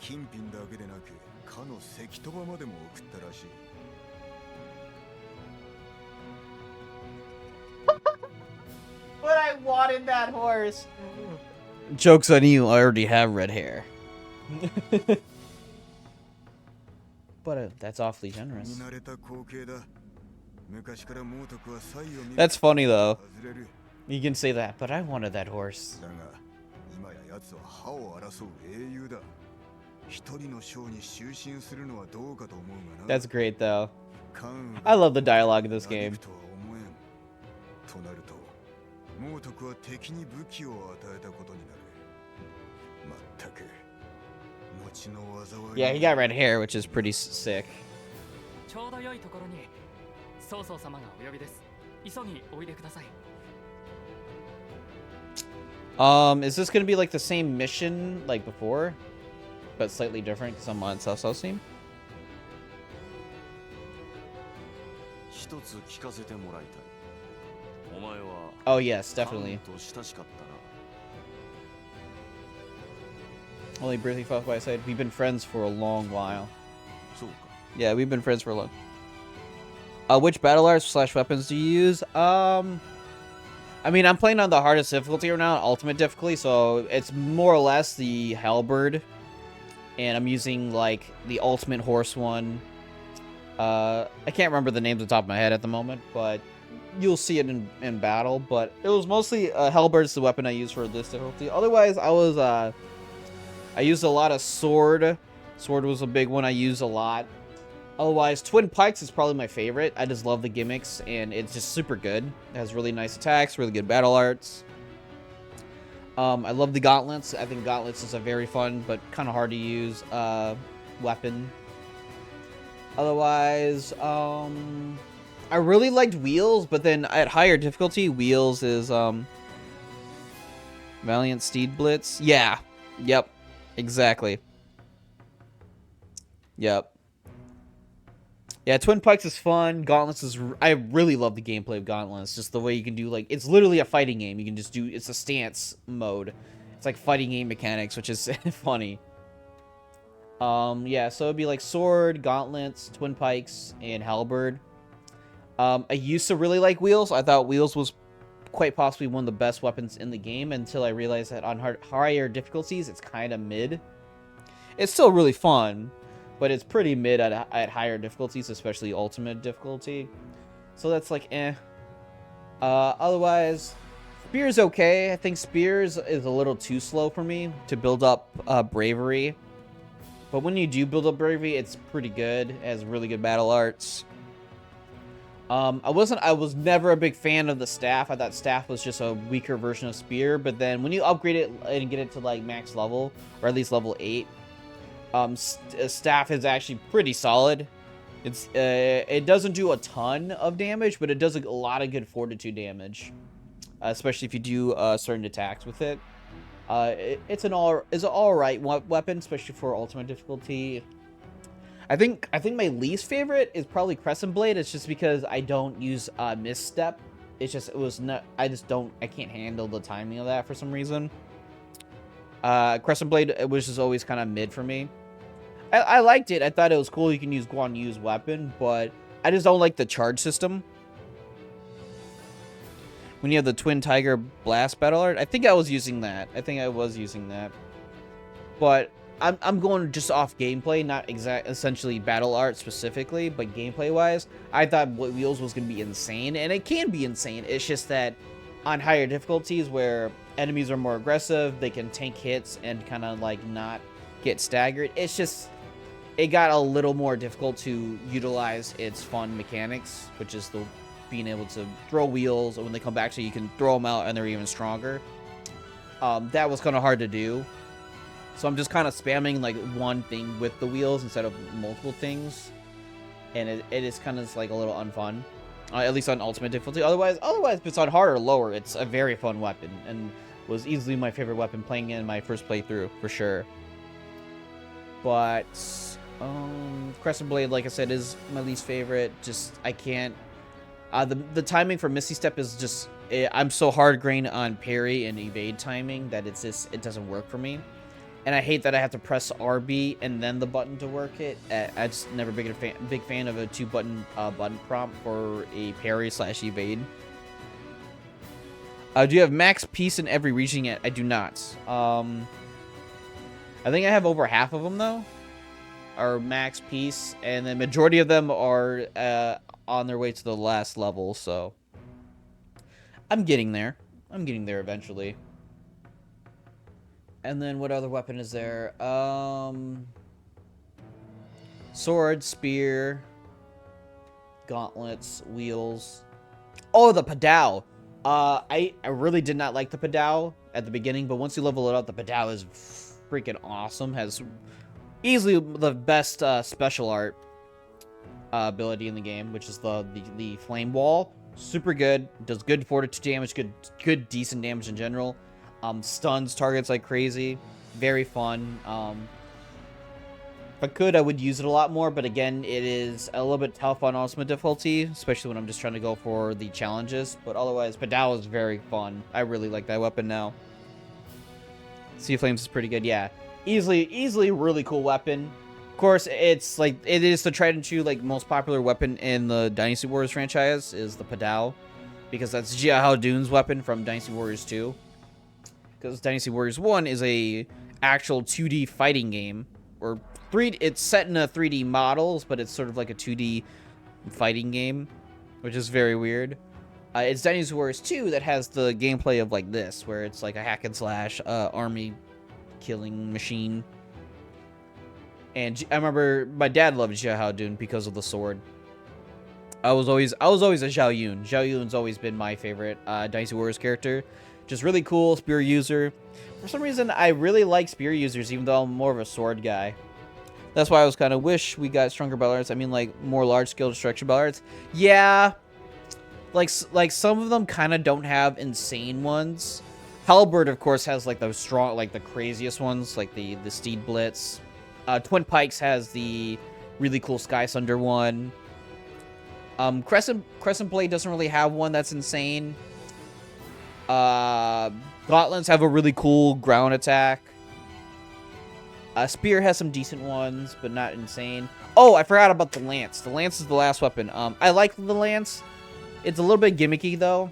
金品だけでなくかの石飛ばまでも送ったらしい。But I wanted that horse. Joke's on you, I already have red hair. But that's awfully generous. That's funny though. You can say that, but I wanted that horse. That's great though. I love the dialogue of this game. 猛徳は敵に武器を与えたことになる。まったく後の災い。 Yeah, he got red hair, which is pretty sick. ちょうど良いところに曹操様がお呼びです。急ぎおいでください。Is this gonna be like the same mission like before, but slightly different because I'm on South Team? 一つ聞かせてもらいたい。お前は Oh yes, definitely. カンと親しかったな。 Only briefly fought by side. We've been friends for a long while. そうか。 Yeah, we've been friends for a long. Which battle arts / weapons do you use? I mean, I'm playing on the hardest difficulty right now, ultimate difficulty, so it's more or less the halberd, and I'm using like the ultimate horse one. I can't remember the names off the top of my head at the moment, but you'll see it in battle. But it was mostly halberd's the weapon I used for this difficulty. Otherwise, I used a lot of sword. Sword was a big one I used a lot. Otherwise, Twin Pikes is probably my favorite. I just love the gimmicks, and it's just super good. It has really nice attacks, really good battle arts. I love the gauntlets. I think gauntlets is a very fun, but kind of hard to use weapon. Otherwise, I really liked Wheels, but then at higher difficulty, Wheels is Valiant Steed Blitz. Yeah. Yep. Exactly. Yep. Yeah, Twin Pikes is fun. Gauntlets is... I really love the gameplay of Gauntlets. Just the way you can do, like... It's literally a fighting game. You can just do... It's a stance mode. It's like fighting game mechanics, which is funny. Yeah, so it'd be like Sword, Gauntlets, Twin Pikes, and Halberd. I used to really like Wheels. I thought Wheels was quite possibly one of the best weapons in the game until I realized that on higher difficulties, it's kind of mid. It's still really fun, but it's pretty mid at higher difficulties, especially ultimate difficulty. So that's like, eh. Otherwise, Spear's okay. I think Spears is a little too slow for me to build up bravery. But when you do build up bravery, it's pretty good. It has really good battle arts. I was never a big fan of the staff. I thought staff was just a weaker version of Spear. But then when you upgrade it and get it to like max level, or at least level 8, staff is actually pretty solid. It doesn't do a ton of damage, but it does a lot of good fortitude damage, especially if you do certain attacks with it. It's an all right weapon, especially for ultimate difficulty. I think my least favorite is probably Crescent Blade. It's just because I don't use misstep. I can't handle the timing of that for some reason. Crescent Blade, was just always kind of mid for me. I liked it. I thought it was cool. You can use Guan Yu's weapon, but I just don't like the charge system. When you have the Twin Tiger Blast battle art, I think I was using that. But I'm going just off gameplay, not essentially battle art specifically, but gameplay-wise, I thought Wheels was going to be insane, and it can be insane. It's just that on higher difficulties where enemies are more aggressive, they can tank hits and kind of like not get staggered. It got a little more difficult to utilize its fun mechanics, which is being able to throw wheels, and when they come back to you, you can throw them out and they're even stronger. That was kind of hard to do. So I'm just kind of spamming like one thing with the wheels instead of multiple things. And it is kind of like a little unfun. At least on ultimate difficulty. Otherwise, if it's on hard or lower, it's a very fun weapon. And was easily my favorite weapon playing in my first playthrough, for sure. But Crescent Blade, like I said, is my least favorite. Just, I can't... The timing for Misty Step is just... I'm so hard-grained on parry and evade timing that it doesn't work for me. And I hate that I have to press RB and then the button to work it. I just never been a big fan of a 2-button button prompt for a parry / evade. Do you have max peace in every region yet? I do not. I think I have over half of them, though. Are max peace. And the majority of them are on their way to the last level, so... I'm getting there. I'm getting there eventually. And then what other weapon is there? Sword, spear, gauntlets, wheels. Oh, the Padao. I really did not like the Padao at the beginning, but once you level it up, the Padao is freaking awesome. Has easily the best special art ability in the game, which is the flame wall. Super good. Does good fortitude damage. Good decent damage in general. Stuns targets like crazy. Very fun. If I could, I would use it a lot more, but again, it is a little bit tough on ultimate difficulty, especially when I'm just trying to go for the challenges. But otherwise, Padao is very fun. I really like that weapon now. Sea Flames is pretty good, yeah. Easily really cool weapon. Of course, it's like, it is the tried and true, like, most popular weapon in the Dynasty Warriors franchise is the Padao, because that's Jia Hao Dun's weapon from Dynasty Warriors 2. Because Dynasty Warriors 1 is a actual 2D fighting game, or it's set in a 3D models, but it's sort of like a 2D fighting game, which is very weird. It's Dynasty Warriors 2 that has the gameplay of like this, where it's like a hack and slash army killing machine. And I remember my dad loved Jia Hao Dun because of the sword. I was always a Zhao Yun. Zhao Yun's always been my favorite Dynasty Warriors character. Just really cool spear user. For some reason, I really like spear users, even though I'm more of a sword guy. That's why I was kind of wish we got stronger battle arts. I mean, like, more large-scale destruction battle arts. Yeah. Like some of them kind of don't have insane ones. Halberd, of course, has, like, the strong, like, the craziest ones, like the Steed Blitz. Twin Pikes has the really cool Sky Sunder one. Crescent Blade doesn't really have one that's insane. Gauntlets have a really cool ground attack. Spear has some decent ones, but not insane. Oh, I forgot about the Lance. The Lance is the last weapon. I like the Lance. It's a little bit gimmicky, though.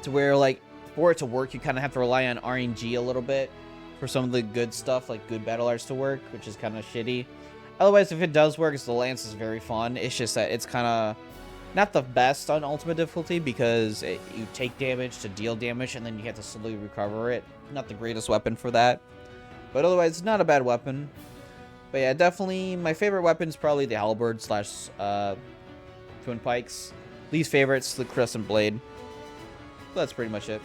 To where, like, for it to work, you kind of have to rely on RNG a little bit. For some of the good stuff, like good battle arts to work, which is kind of shitty. Otherwise, if it does work, the Lance is very fun. It's just that it's kind of not the best on ultimate difficulty, because you take damage to deal damage, and then you have to slowly recover it. Not the greatest weapon for that. But otherwise, it's not a bad weapon. But yeah, definitely, my favorite weapon is probably the Halberd slash Twin Pikes. Least favorite's the Crescent Blade. So that's pretty much it.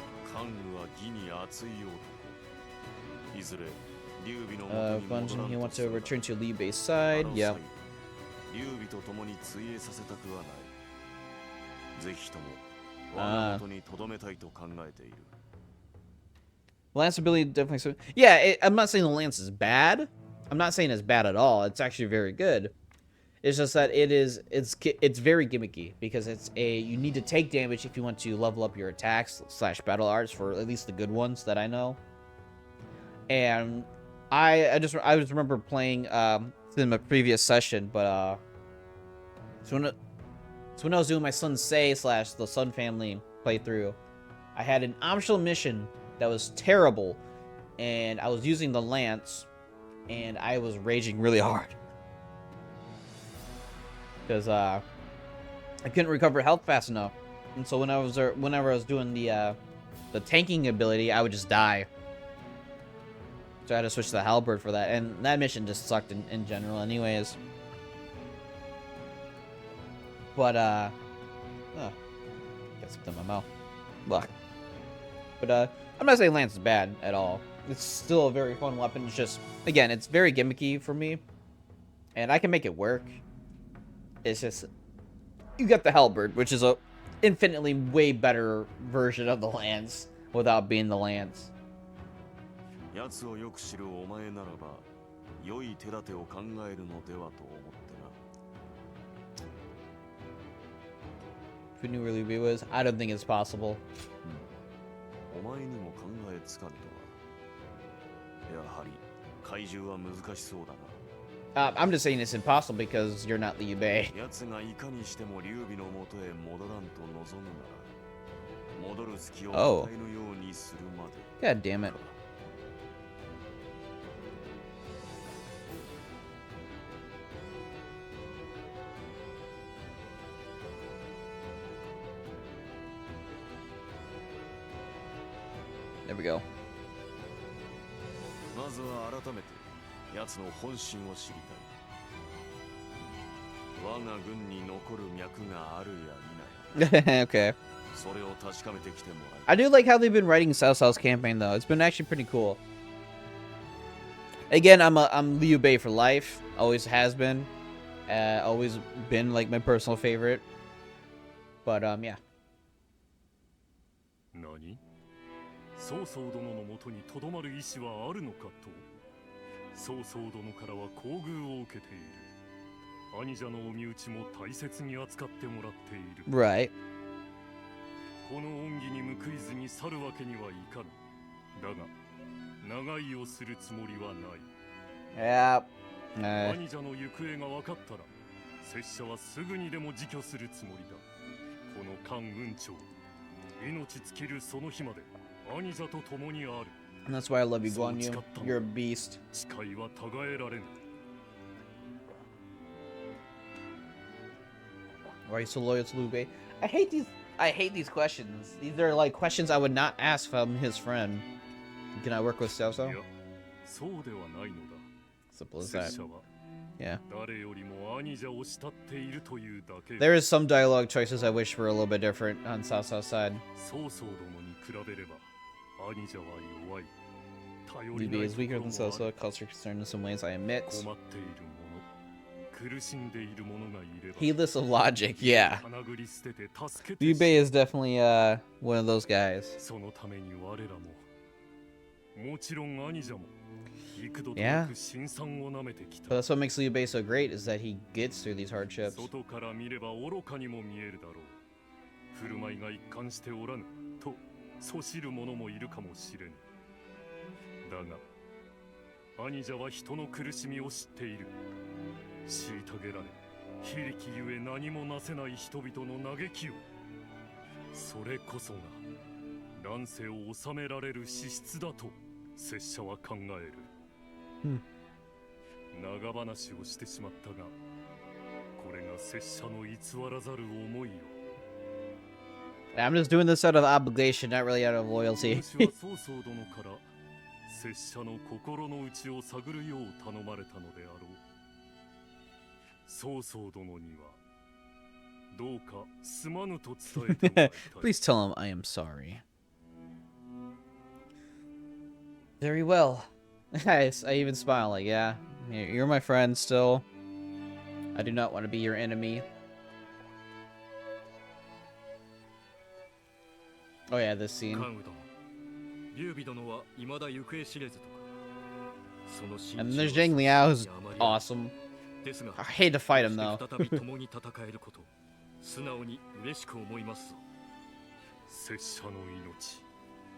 Bungeon, he wants to return to Liu Bei's side. Yeah. Lance ability definitely. Yeah, I'm not saying the Lance is bad. I'm not saying it's bad at all. It's actually very good. It's just that it's very gimmicky, because you need to take damage if you want to level up your attacks / battle arts, for at least the good ones that I know. And I just remember playing in my previous session, but so when I was doing my Sun Sei / the Sun Family playthrough, I had an optional mission that was terrible, and I was using the Lance, and I was raging really hard because I couldn't recover health fast enough, and so whenever I was doing the tanking ability, I would just die. So I had to switch to the Halberd for that, and that mission just sucked in general anyways. But, got something in my mouth. Blah. But, I'm not saying Lance is bad at all. It's still a very fun weapon. It's just, again, it's very gimmicky for me. And I can make it work. It's just, you got the Halberd, which is a infinitely way better version of the Lance without being the Lance. If we knew where Liu Bei was, I don't think it's possible. I'm just saying it's impossible because you're not Liu Bei. Oh. God damn it. There we go. Okay. それを確かめてきてもらい I do like how they've been writing Cao Cao's campaign though. It's been actually pretty cool. Again, I'm Liu Bei for life. Always has been. Always been like my personal favorite. But yeah. 何曹操殿のもとにとどまる意志はあるのかと曹操殿からは厚遇を受けている兄者のお身内も大切に扱ってもらっている Right. この恩義に報いずに去るわけにはいかぬだが長居をするつもりはない Yeah. 兄者の行方が分かったら拙者はすぐにでも自挙するつもりだこの関雲長命尽きるその日まで兄者と共にある And that's why I love you, Guan Yu. You're a beast. 誓いはたがえられぬ Why are you so loyal to Liu Bei? I hate these questions. These are like questions I would not ask from his friend. Can I work with Cao い Cao? やそうではないのだ Simple as 拙 that. 者は Yeah. 誰よりも兄者を慕っているというだけ There is some dialogue choices I wish were a little bit different on Cao Cao's side. 曹操殿に比べれば兄者は弱い頼 Liu り Bei ない is と weaker ころ than もあ Cao る Cao. Culture concerned in some ways, I admit. 困っている者苦しんでいる者がいれば Heedless of logic, yeah. かなぐり捨てて助けて Liu Bei is definitely one of those guys. そのために我らももちろん兄者も幾度と Yeah. なく辛酸をなめてき But た that's what makes Liu Bei so great is that he gets through these hardships. 外から見れば愚かにも見えるだろう振る舞いが一貫しておらぬとそしる者もいるかもしれぬだが兄者は人の苦しみを知っている虐げられ非力ゆえ何もなせない人々の嘆きをそれこそが乱世を治められる資質だと拙者は考える、長話をしてしまったがこれが拙者の偽らざる思いよ I'm just doing this out of obligation, not really out of loyalty. 私は曹操殿から拙者の心の内を探るよう頼まれたのであろう曹操殿にはどうかすまぬと伝えてもらいたい Please tell him I am sorry. Very well. I even smile like, yeah, you're my friend still. I do not want to be your enemy. Oh yeah, this scene. 関羽殿劉備殿は未だ行方知れずとかその心 And 情 there's を Zhang Liao, who's あまり awesome. ですが I hate to fight him こ though. うして再び共に戦えること素直に嬉しく思いますぞ拙者の命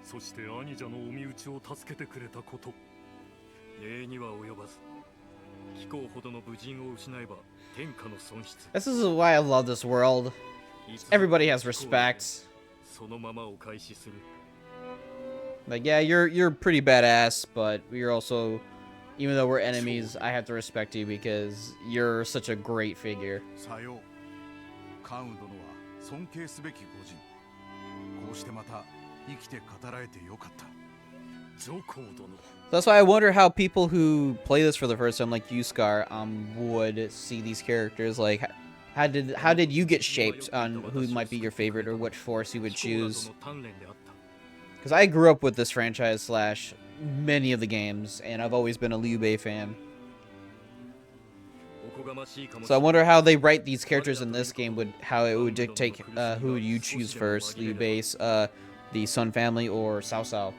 そして兄者のお身内を助けてくれたこと礼には及ばず貴公ほどの武人を失えば天下の損失 This is why I love this world. Everybody has respect. そのままお返しする Like, yeah, you're pretty badass, but you're also, even though we're enemies, I have to respect you because you're such a great figure. さよう関羽殿は尊敬すべき御人こうしてまた生きて語られてよかった上皇殿 That's why I wonder how people who play this for the first time, like you, Scar, would see these characters. Like, how did you get shaped on who might be your favorite or what force you would choose? 貴公らとの鍛錬であった Because I grew up with this franchise slash many of the games, and I've always been a Liu Bei fan. おこがましいかもし So れ I ない wonder how they write these characters in this game, how it would dictate who you choose first, Liu Bei, the Sun family, or Cao Cao.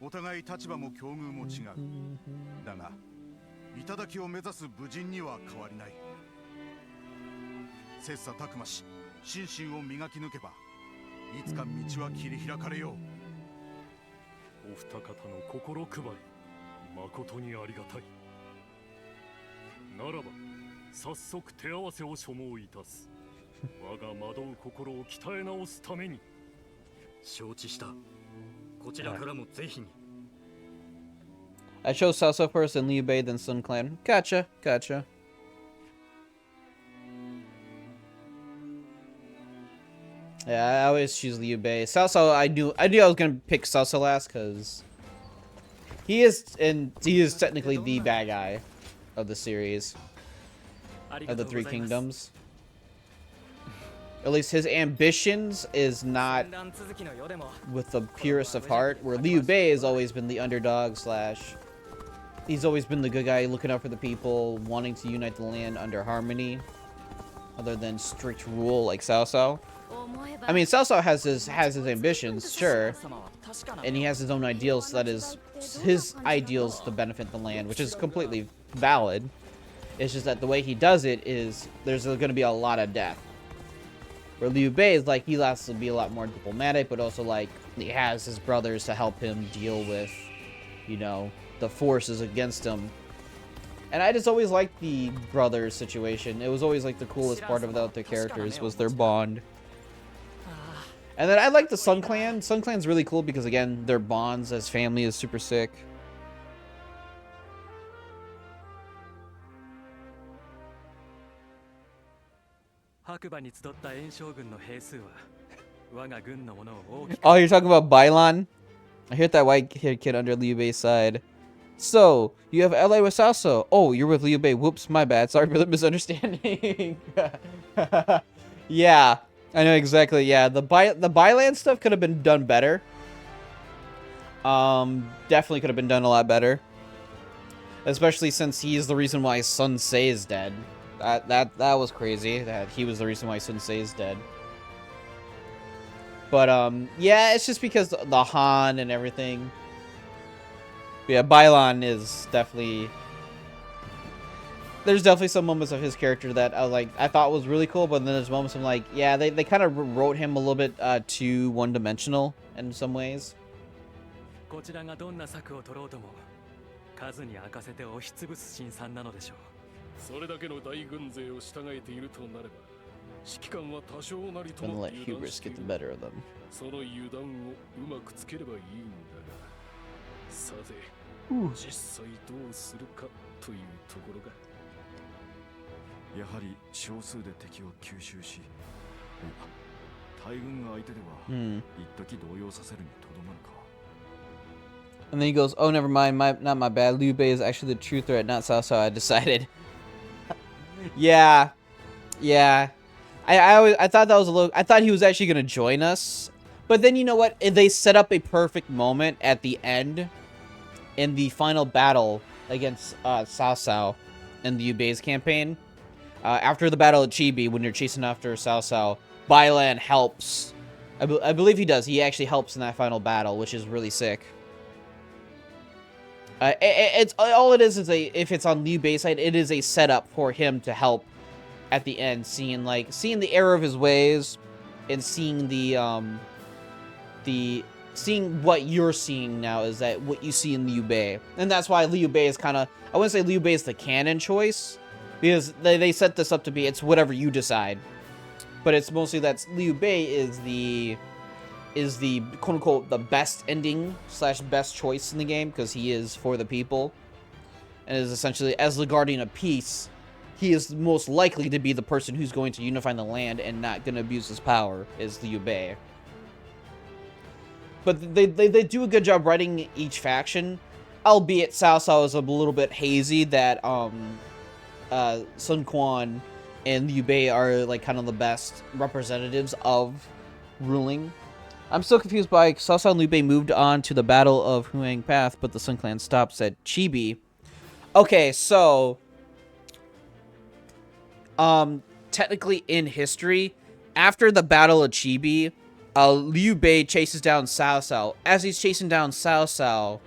お互い立場も境遇も違うだが頂を目指す武人には変わりない切磋琢磨し心身を磨き抜けばいつか道は切り開かれようお二方の心配り誠にありがたいならば早速手合わせを所望いたす我が惑う心を鍛え直すために承知したこちらからもぜひに I chose Cao Cao first, then Liu Bei, then Sun Clan. Gotcha, gotcha. Yeah, I always choose Liu Bei. Cao Cao, I knew I was gonna pick Cao Cao last because he is technically the bad guy of the series of the Three Kingdoms. at least his ambitions is not with the purest of heart, where Liu Bei has always been the underdog slash he's always been the good guy looking out for the people, wanting to unite the land under harmony other than strict rule like Cao Cao. I mean, Cao Cao has his ambitions, sure, and he has his own ideals, so that is his ideals to benefit the land, which is completely valid. It's just that the way he does it is there's going to be a lot of death. Where Liu Bei is like, he has to be a lot more diplomatic, but also like he has his brothers to help him deal with, you know, the forces against him. And I just always liked the brothers situation. It was always like the coolest part about their characters was their bond. And then I like the Sun Clan. Sun Clan's really cool because again, their bonds as family is super sick. 白馬に集った炎将軍の兵数は我が軍のものを大きく Oh, you're talking about Bailan? I hit that white-haired kid under Liu Bei's side. So, you have ally with Cao Cao. Oh, you're with Liu Bei. Whoops, my bad. Sorry for the misunderstanding. Yeah, I know exactly. Yeah, the Bailan stuff could have been done better. Definitely could have been done a lot better. Especially since he's the reason why Sun Ce is dead. That was crazy. That he was the reason why Sun Ce is dead. But yeah, it's just because the Han and everything. But yeah, Bailan is definitely. There's definitely some moments of his character that I thought was really cool, but then there's moments I'm like, yeah, they kind of wrote him a little bit too one-dimensional in some ways. こちらがどんな策を取ろうとも数に明かせて押しつぶす辛酸なのでしょう。それだけの大軍勢を従えているとなれば、指揮官は多少なりと Gonna も let 油断 hubris してい get る the better of them. その油断をうまくつければいいんだが、さて、実際どうするかというところが。やはり少数で敵を吸収し、大軍相手では一時動揺させるにとどまるか。 And then he goes, "Oh, never mind. Not my bad. Liu Bei is actually the true threat, not Cao Cao. I decided." Yeah. I thought that was a little. I thought he was actually gonna join us, but then you know what? They set up a perfect moment at the end, in the final battle against Cao Cao, in the Liu Bei's campaign. After the battle at Chibi, when you're chasing after Cao Cao, Bailan helps. I believe he does. He actually helps in that final battle, which is really sick. It's all it is if it's on Liu Bei's side, it is a setup for him to help at the end, seeing the error of his ways and seeing seeing what you're seeing now is that what you see in Liu Bei. And that's why Liu Bei is kind of, I wouldn't say Liu Bei is the canon choice, because they set this up to be it's whatever you decide. But it's mostly that Liu Bei is the quote-unquote the best ending / best choice in the game because he is for the people and is essentially, as the guardian of peace, he is most likely to be the person who's going to unify the land and not going to abuse his power, is Liu Bei. But they do a good job writing each faction, albeit Cao Cao is a little bit hazy that Sun Quan and Liu Bei are like kind of the best representatives of ruling. I'm still confused by Cao Cao and Liu Bei moved on to the Battle of Huang Path, but the Sun Clan stops at Chibi. Okay, so technically in history, after the Battle of Chibi, Liu Bei chases down Cao Cao. As he's chasing down Cao Cao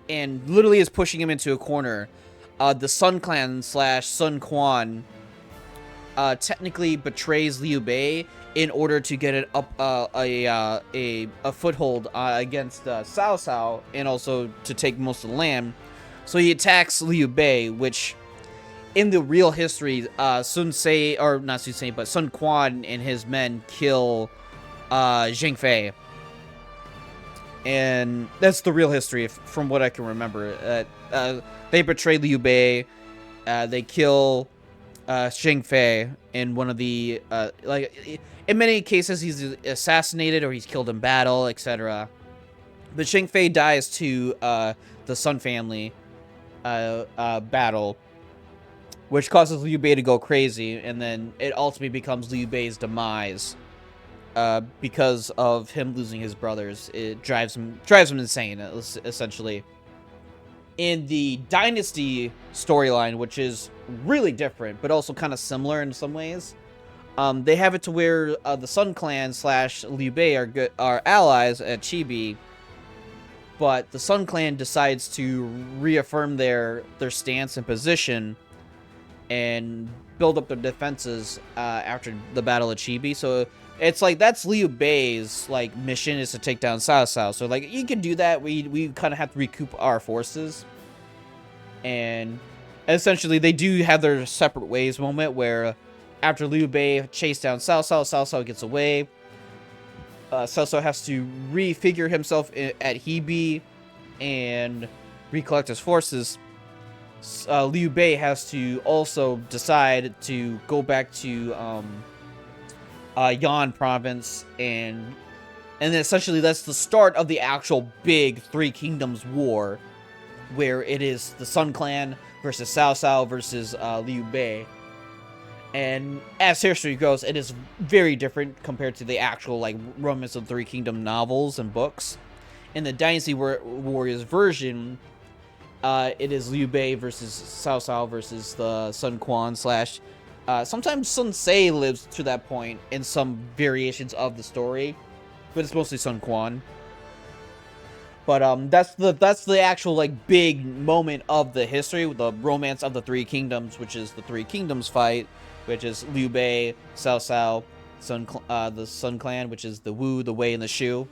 and literally is pushing him into a corner, the Sun Clan / Sun Quan technically betrays Liu Bei in order to get it up a foothold against Cao Cao and also to take most of the land. So he attacks Liu Bei, which in the real history, Sun Ce, or not Sun Ce, but Sun Quan and his men kill Zheng Fei. And that's the real history from what I can remember. They betray Liu Bei, they kill Zheng Fei in one of the in many cases he's assassinated or he's killed in battle, etc. But Zheng Fei dies to the Sun family battle, which causes Liu Bei to go crazy, and then it ultimately becomes Liu Bei's demise. Because of him losing his brothers, it drives him insane, essentially. In the Dynasty storyline, which is really different, but also kind of similar in some ways, they have it to where the Sun Clan / Liu Bei are allies at Chibi, but the Sun Clan decides to reaffirm their stance and position and build up their defenses after the Battle of Chibi. So it's like that's Liu Bei's like mission, is to take down Cao Cao. So like you can do that. We kind of have to recoup our forces, and essentially they do have their separate ways moment where after Liu Bei chased down Cao Cao gets away. Cao Cao has to refigure himself at Hebi and recollect his forces. Liu Bei has to also decide to go back to Yan province, and then essentially that's the start of the actual big Three Kingdoms war, where it is the Sun Clan versus Cao Cao versus Liu Bei. And as history goes, it is very different compared to the actual like Romance of the Three Kingdom novels and books. In the Dynasty Warriors version, it is Liu Bei versus Cao Cao versus the Sun Quan / sometimes Sun Ce lives to that point in some variations of the story, but it's mostly Sun Quan. But that's the actual like big moment of the history, the Romance of the Three Kingdoms, which is the Three Kingdoms fight, which is Liu Bei, Cao Cao, the Sun Clan, which is the Wu, the Wei, and the Shu.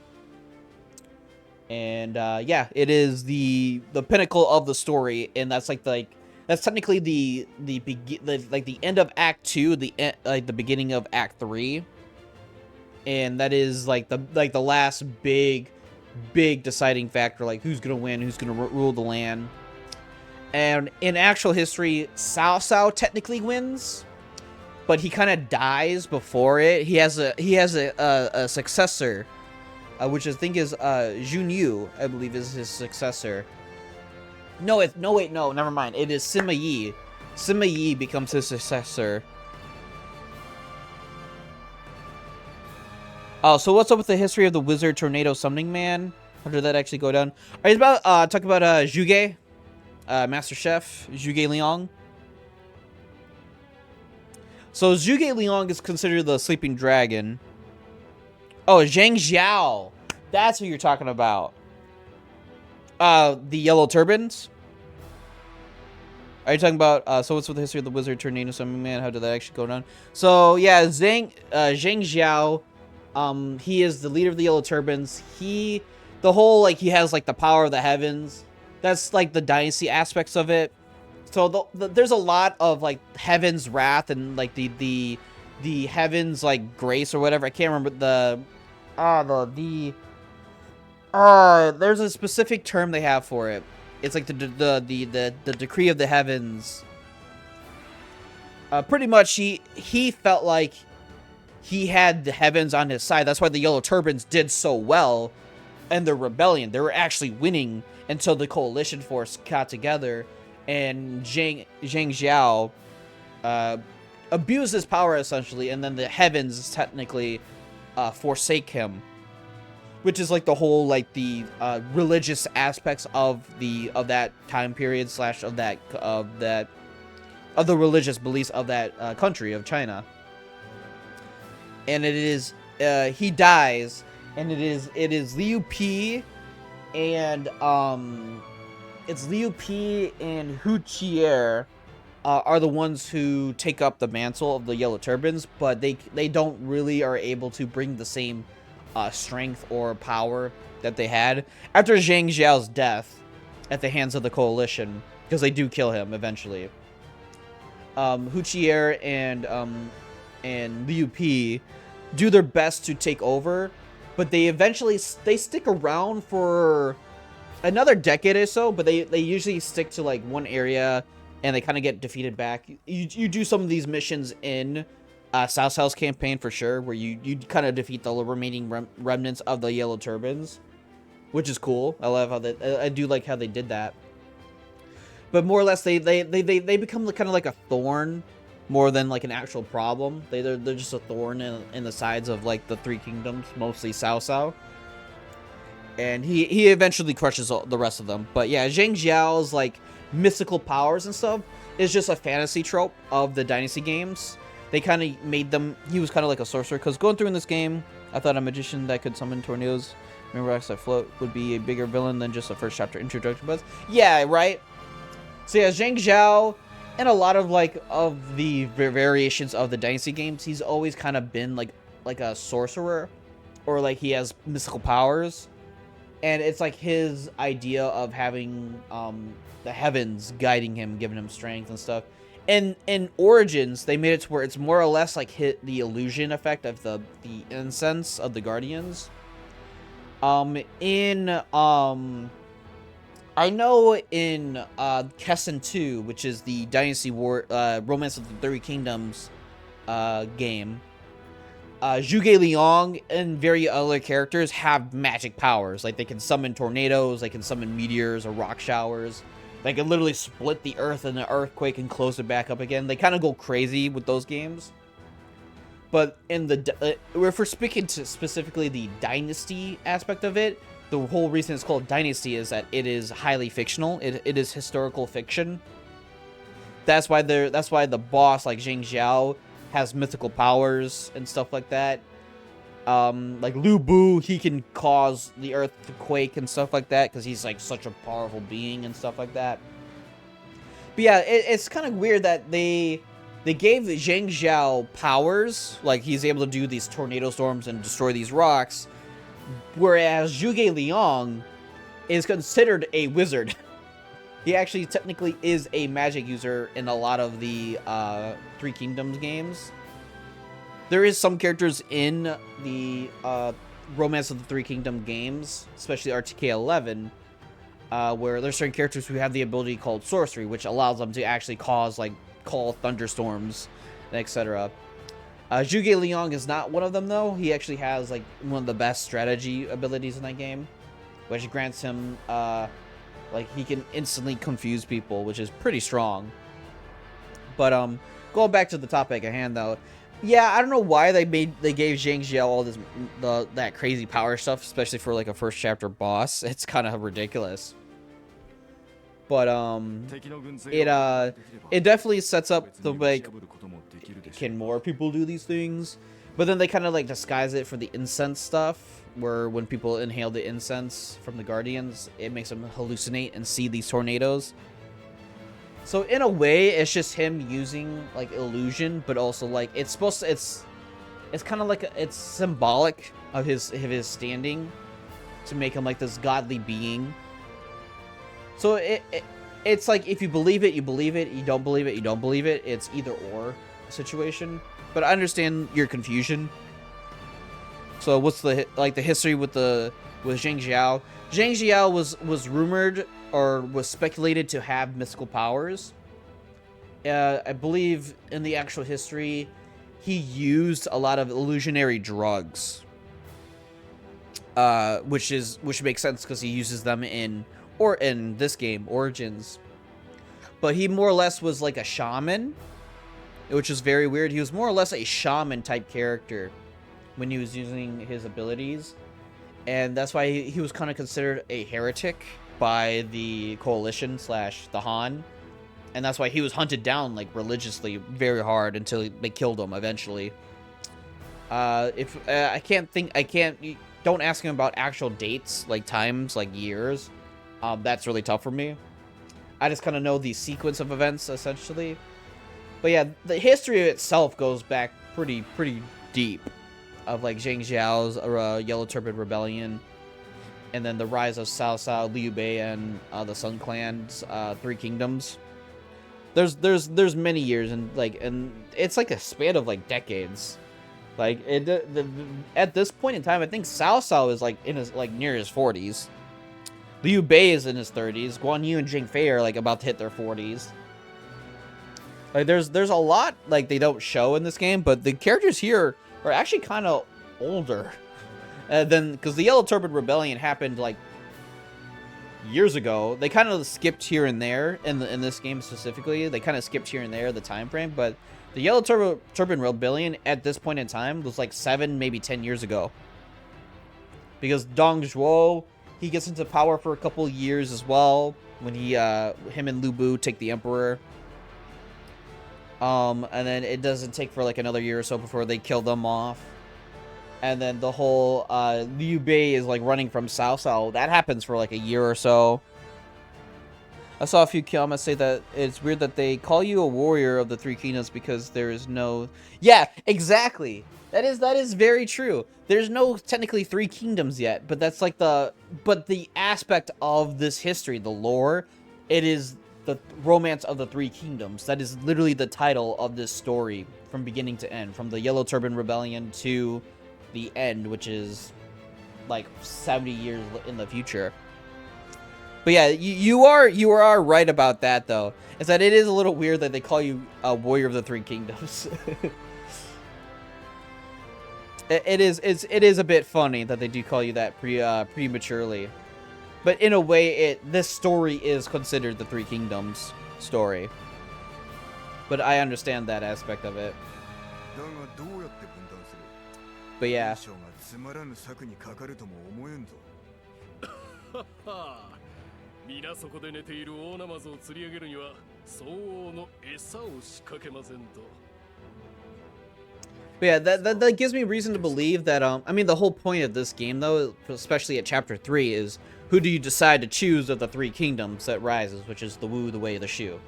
And yeah, it is the pinnacle of the story, and that's that's technically the end of Act 2, the beginning of Act 3, and that is like the last big deciding factor, like who's gonna win, who's gonna rule the land. And in actual history, Cao Cao technically wins, but he kind of dies before it. He has a successor, which I think is Jun Yu, I believe, is his successor. No, never mind. It is Sima Yi. Sima Yi becomes his successor. Oh, so what's up with the history of the wizard tornado summoning man? How did that actually go down? Are you about talking about Zhuge, Master Chef Zhuge Liang? So Zhuge Liang is considered the sleeping dragon. Oh, Zhang Xiao. That's who you're talking about. The yellow turbans? Are you talking about, so what's with the history of the wizard tornado summoning man? How did that actually go down? So, yeah, Zhang Xiao, he is the leader of the yellow turbans. He has, like, the power of the heavens. That's, like, the dynasty aspects of it. So, there's a lot of, like, heaven's wrath and, like, the heaven's, like, grace or whatever. I can't remember there's a specific term they have for it. It's like the decree of the heavens. Pretty much he felt like he had the heavens on his side. That's why the yellow turbans did so well in their rebellion. They were actually winning until the coalition force got together, and Zhang Xiao abused his power essentially, and then the heavens technically forsake him. Which is like the whole like the religious aspects of that time period / of the religious beliefs of that country of China. And it is he dies, and it is Liu Pi and it's Liu Pi and Hu Qier are the ones who take up the mantle of the yellow turbans, but they don't really are able to bring the same strength or power that they had after Zhang Xiao's death at the hands of the coalition, because they do kill him eventually. Hu Qier and Liu Pi do their best to take over, but they stick around for another decade or so, but they usually stick to like one area and they kind of get defeated back. You do some of these missions in Cao Cao's campaign for sure, where you kind of defeat the remaining remnants of the yellow turbans, which is cool. I love how I do like how they did that. but more or less they become kind of like a thorn more than like an actual problem. They're just a thorn in the sides of like the three kingdoms, mostly Cao Cao. And he eventually crushes the rest of them. But yeah, Zhang Xiao's like mystical powers and stuff is just a fantasy trope of the Dynasty games. They kind of made them, he was kind of like a sorcerer, because going through in this game, I thought a magician that could summon tornadoes, remember I float, would be a bigger villain than just a first chapter introduction buzz. Yeah, right? So yeah, Zhang Xiao, and a lot of like of the variations of the Dynasty games, he's always kind of been like a sorcerer, or like he has mystical powers. And it's like his idea of having the heavens guiding him, giving him strength and stuff. And in Origins, they made it to where it's more or less like the illusion effect of the incense of the Guardians. I know in Kessen 2, which is the Dynasty War Romance of the Three Kingdoms game, Zhuge Liang and various other characters have magic powers. Like they can summon tornadoes, they can summon meteors or rock showers. They can literally split the earth in an earthquake and close it back up again. They kind of go crazy with those games. But in the if we're speaking to specifically the Dynasty aspect of it, the whole reason it's called Dynasty is that it is highly fictional. It is historical fiction. That's why the boss like Zhang Xiao has mythical powers and stuff like that. Like Lu Bu, he can cause the earth to quake and stuff like that because he's like such a powerful being and stuff like that. But yeah, it's kind of weird that they gave Zhang Xiao powers, like he's able to do these tornado storms and destroy these rocks, whereas Zhuge Liang is considered a wizard. He actually technically is a magic user in a lot of the Three Kingdoms games. There is some characters in the Romance of the Three Kingdom games, especially RTK 11, where there's certain characters who have the ability called sorcery, which allows them to actually call thunderstorms, etc. Zhuge Liang is not one of them, though. He actually has like one of the best strategy abilities in that game, which grants him like he can instantly confuse people, which is pretty strong. But going back to the topic at hand, though. Yeah, I don't know why they gave Zhang Xiao all this that crazy power stuff, especially for like a first chapter boss. It's kind of ridiculous. But it definitely sets up the like, can more people do these things? But then they kind of like disguise it for the incense stuff, where when people inhale the incense from the Guardians, it makes them hallucinate and see these tornadoes. So in a way, it's just him using like illusion, but also like it's kind of like it's symbolic of his standing to make him like this godly being. So it's like if you believe it, you believe it. You don't believe it, you don't believe it. It's either or situation. But I understand your confusion. So what's the history with Zhang Xiao? Zhang Xiao was rumored or was speculated to have mystical powers. I believe in the actual history, he used a lot of illusionary drugs, which makes sense because he uses them in this game, Origins. But he more or less was like a shaman, which is very weird. He was more or less a shaman type character when he was using his abilities, and that's why he was kind of considered a heretic by the Coalition / the Han, and that's why he was hunted down like religiously very hard until they killed him eventually. Don't ask him about actual dates, like times, like years. That's really tough for me. I just kind of know the sequence of events essentially. But yeah, the history itself goes back pretty deep, of like Zhang Xiao's Yellow Turban Rebellion, and then the rise of Cao Cao, Liu Bei, and the Sun Clan's Three Kingdoms. There's many years, and it's like a span of like decades. Like at this point in time, I think Cao Cao is like in his near his 40s. Liu Bei is in his 30s. Guan Yu and Jing Fei are like about to hit their 40s. Like there's a lot like they don't show in this game, but the characters here are actually kind of older than, because the Yellow Turban Rebellion happened like years ago. They kind of skipped here and there in this game specifically. They kind of skipped here and there the time frame, but the Yellow Turban Rebellion at this point in time was like 7, maybe 10 years ago. Because Dong Zhuo, he gets into power for a couple years as well when him and Lu Bu take the Emperor. And then it doesn't take for like another year or so before they kill them off. And then the whole Liu Bei is like running from Cao Cao. That happens for like a year or so. I saw a few comments say that it's weird that they call you a warrior of the Three Kingdoms because there is no... Yeah, exactly. That is very true. There's no technically Three Kingdoms yet, but that's like the aspect of this history, the lore, it is the romance of the Three Kingdoms. That is literally the title of this story from beginning to end, from the Yellow Turban Rebellion to the end, which is like 70 years in the future. But yeah, you are right about that though. Is that it is a little weird that they call you a warrior of the Three Kingdoms. It is a bit funny that they do call you that prematurely. But in a way, this story is considered the Three Kingdoms story. But I understand that aspect of it. But yeah. 皆そこで寝ている大ナマズを釣り上げるには相応の餌を仕掛けませんと。 But yeah, that gives me reason to believe that, I mean, the whole point of this game, though, especially at Chapter 3, is who do you decide to choose of the Three Kingdoms that rises, which is the Wu, the Wei, the Shu.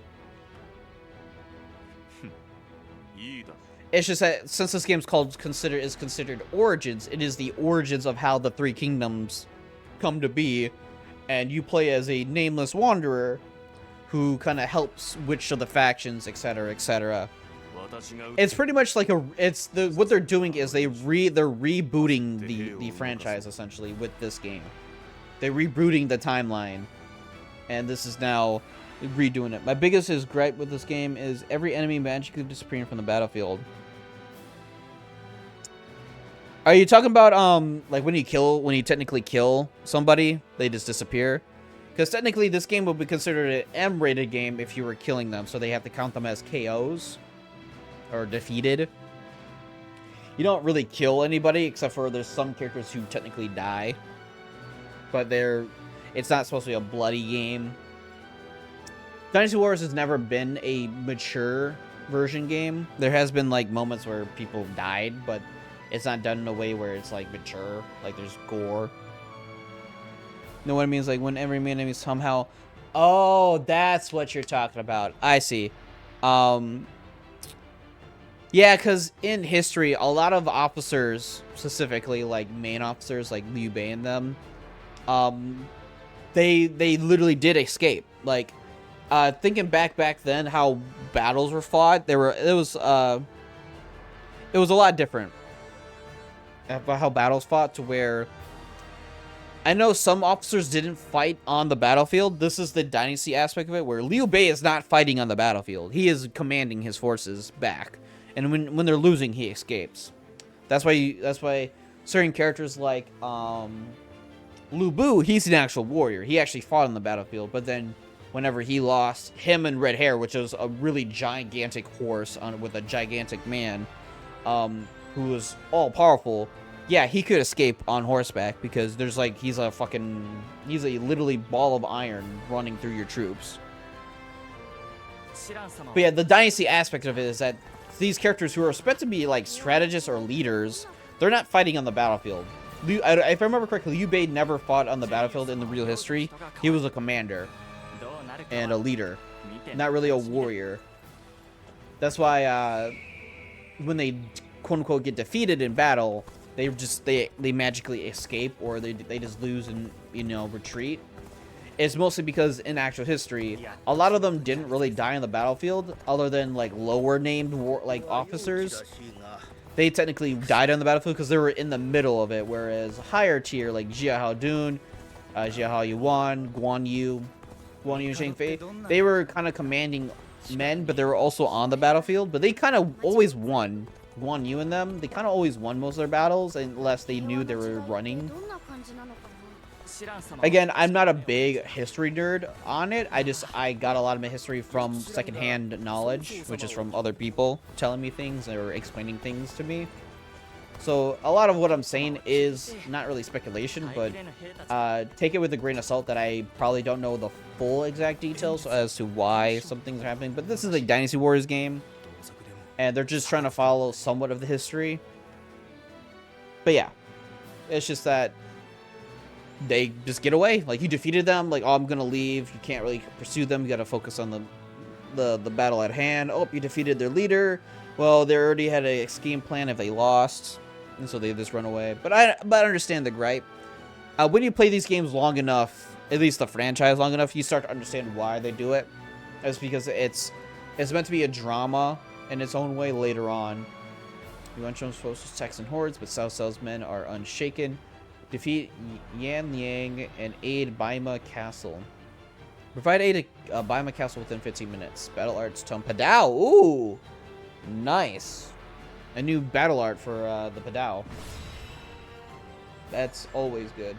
It's just that since this game's considered Origins, it is the origins of how the Three Kingdoms come to be, and you play as a nameless wanderer who kind of helps which of the factions, etc., etc. It's pretty much like what they're doing is they're rebooting the franchise essentially with this game. They're rebooting the timeline, and this is now redoing it. My biggest gripe with this game is every enemy magically disappearing from the battlefield. Are you talking about like when you technically kill somebody, they just disappear? Because technically this game would be considered an M-rated game if you were killing them, so they have to count them as KOs. Or defeated. You don't really kill anybody except for there's some characters who technically die, but it's not supposed to be a bloody game. Dynasty Warriors has never been a mature version game. There has been like moments where people died, but it's not done in a way where it's like mature, like there's gore. You know what I mean? It's like when every enemy somehow... Oh, that's what you're talking about. I see. Yeah, because in history, a lot of officers, specifically like main officers like Liu Bei and them, they literally did escape. Like, thinking back then, how battles were fought, it was a lot different about how battles fought, to where I know some officers didn't fight on the battlefield. This is the Dynasty aspect of it, where Liu Bei is not fighting on the battlefield. He is commanding his forces back. And when they're losing, he escapes. That's why certain characters like Lu Bu, he's an actual warrior. He actually fought on the battlefield. But then whenever he lost, him and Red Hair, which was a really gigantic horse with a gigantic man, who was all powerful, yeah, he could escape on horseback because he's a literally ball of iron running through your troops. But yeah, the Dynasty aspect of it is that these characters who are supposed to be like strategists or leaders, they're not fighting on the battlefield. If I remember correctly, Liu Bei never fought on the battlefield in the real history. He was a commander and a leader, not really a warrior. That's why when they quote unquote get defeated in battle, they magically escape, or they just lose and retreat. It's mostly because in actual history, a lot of them didn't really die on the battlefield, other than like lower named officers. They technically died on the battlefield because they were in the middle of it, whereas higher tier like Jia Hao Dun, Jia Hao Yuan, Guan Yu and Shang Fei, they were kind of commanding men, but they were also on the battlefield. But they kind of always won. Guan Yu and them, they kind of always won most of their battles unless they knew they were running. Again, I'm not a big history nerd on it. I got a lot of my history from secondhand knowledge, which is from other people telling me things or explaining things to me. So a lot of what I'm saying is not really speculation, but take it with a grain of salt that I probably don't know the full exact details as to why some things are happening. But this is a Dynasty Warriors game, and they're just trying to follow somewhat of the history. But yeah, it's just that they just get away. Like, you defeated them, like, oh, I'm gonna leave. You can't really pursue them. You gotta focus on the battle at hand. Oh, you defeated their leader. Well, they already had a scheme plan if they lost, and so they just run away. But I understand the gripe. When you play these games long enough, at least the franchise long enough, you start to understand why they do it. It's because it's meant to be a drama in its own way later on. You want Trump's forces, attacks and hordes, but Cao Cao's men are unshaken. Defeat Yan Liang and aid Baima Castle. Provide aid to Baima Castle within 15 minutes. Battle arts Tome Padao. Ooh, nice. A new battle art for the Padao. That's always good.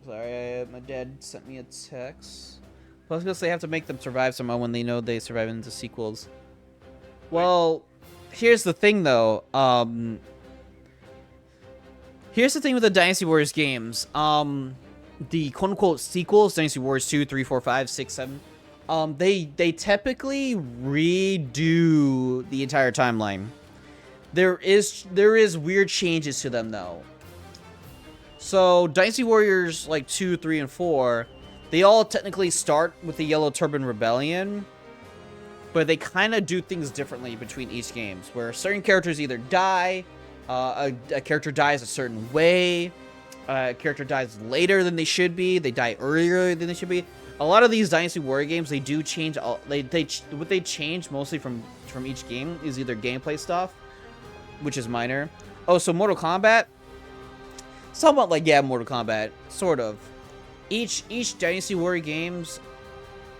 Sorry, my dad sent me a text. Plus, because they have to make them survive somehow when they know they survive into sequels. Well, here's the thing, though. Here's the thing with the Dynasty Warriors games. The quote-unquote sequels, Dynasty Warriors 2, 3, 4, 5, 6, 7, they typically redo the entire timeline. There is weird changes to them, though. So, Dynasty Warriors, like, 2, 3, and 4, they all technically start with the Yellow Turban Rebellion, but they kind of do things differently between each games, where certain characters either die, a character dies a certain way, a character dies later than they should be, they die earlier than they should be. A lot of these Dynasty Warrior games, they do change, what they change mostly from each game is either gameplay stuff, which is minor. Oh, so Mortal Kombat? Somewhat like, yeah, Mortal Kombat, sort of. Each Dynasty Warrior games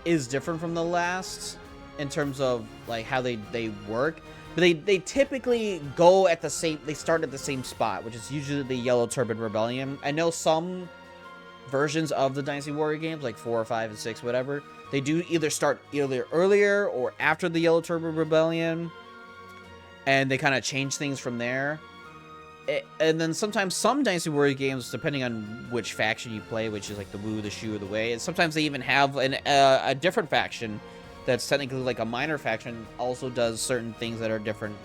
is different from the last in terms of like how they work, but they typically go at the same. They start at the same spot, which is usually the Yellow Turban Rebellion. I know some versions of the Dynasty Warrior games, like 4, 5, and 6, whatever, they do either start either earlier or after the Yellow Turban Rebellion, and they kind of change things from there. And then sometimes some Dynasty Warrior games, depending on which faction you play, which is like the Wu, the Shu, or the Wei, and sometimes they even have a different faction that's technically like a minor faction also does certain things that are different.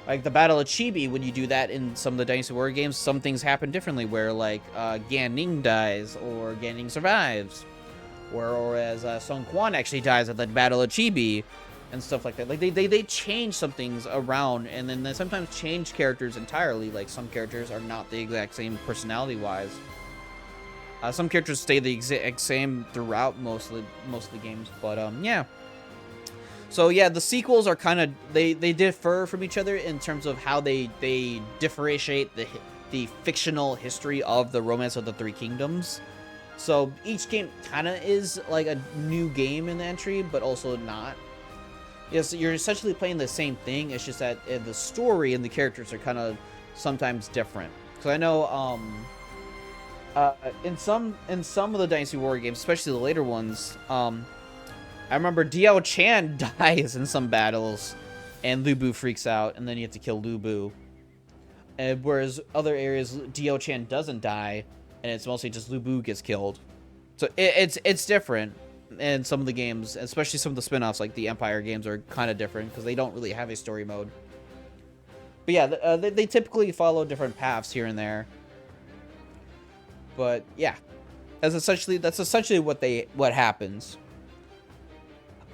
Like the Battle of Chibi, when you do that in some of the Dynasty Warrior games, some things happen differently, where like Gan Ning dies, or Gan Ning survives, or as Song Quan actually dies at the Battle of Chibi, and stuff like that. Like they change some things around, and then they sometimes change characters entirely. Like some characters are not the exact same personality wise. Some characters stay the exact same throughout most of the games, but yeah. So yeah, the sequels are kind of they differ from each other in terms of how they differentiate the fictional history of the Romance of the Three Kingdoms. So each game kind of is like a new game in the entry, but also not. Yes, you're essentially playing the same thing. It's just that the story and the characters are kind of sometimes different. So I know, in some of the Dynasty Warrior games, especially the later ones, I remember Diao Chan dies in some battles, and Lu Bu freaks out, and then you have to kill Lu Bu. And whereas other areas, Diao Chan doesn't die, and it's mostly just Lu Bu gets killed. So it's different. And some of the games, especially some of the spin-offs, like the Empire games, are kind of different because they don't really have a story mode. But yeah, they typically follow different paths here and there. But yeah, that's essentially what happens.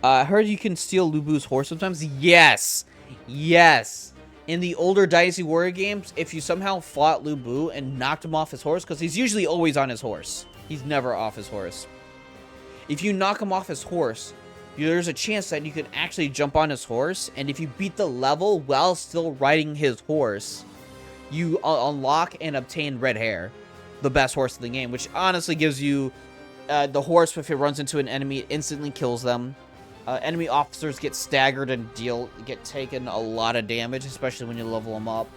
I heard you can steal Lu Bu's horse sometimes. Yes. In the older Dynasty Warrior games, if you somehow fought Lu Bu and knocked him off his horse, because he's usually always on his horse. He's never off his horse. If you knock him off his horse, there's a chance that you can actually jump on his horse, and if you beat the level while still riding his horse, you unlock and obtain Red Hair, the best horse in the game, which honestly gives you the horse, if it runs into an enemy, it instantly kills them. Enemy officers get staggered and get taken a lot of damage, especially when you level them up.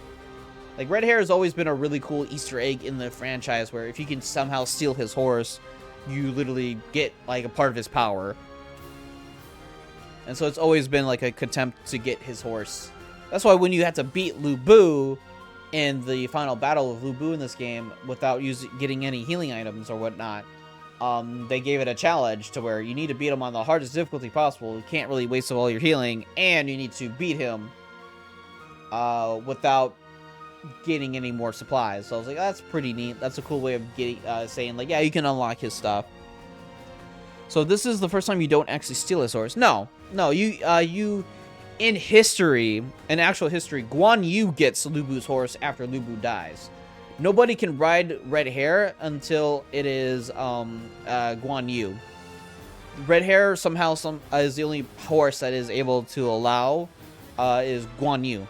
Like, Red Hair has always been a really cool Easter egg in the franchise where if you can somehow steal his horse, you literally get, like, a part of his power. And so it's always been, like, a contempt to get his horse. That's why when you had to beat Lu Bu in the final battle of Lu Bu in this game without getting any healing items or whatnot, they gave it a challenge to where you need to beat him on the hardest difficulty possible. You can't really waste all your healing, and you need to beat him without getting any more supplies. So I was like, that's pretty neat. That's a cool way of getting saying, like, yeah, you can unlock his stuff. So this is the first time you don't actually steal his horse. No, you in history, in actual history, Guan Yu gets Lu Bu's horse after Lu Bu dies. Nobody can ride Red Hair until it is Guan Yu. Red Hair somehow is the only horse that is able to allow is Guan Yu.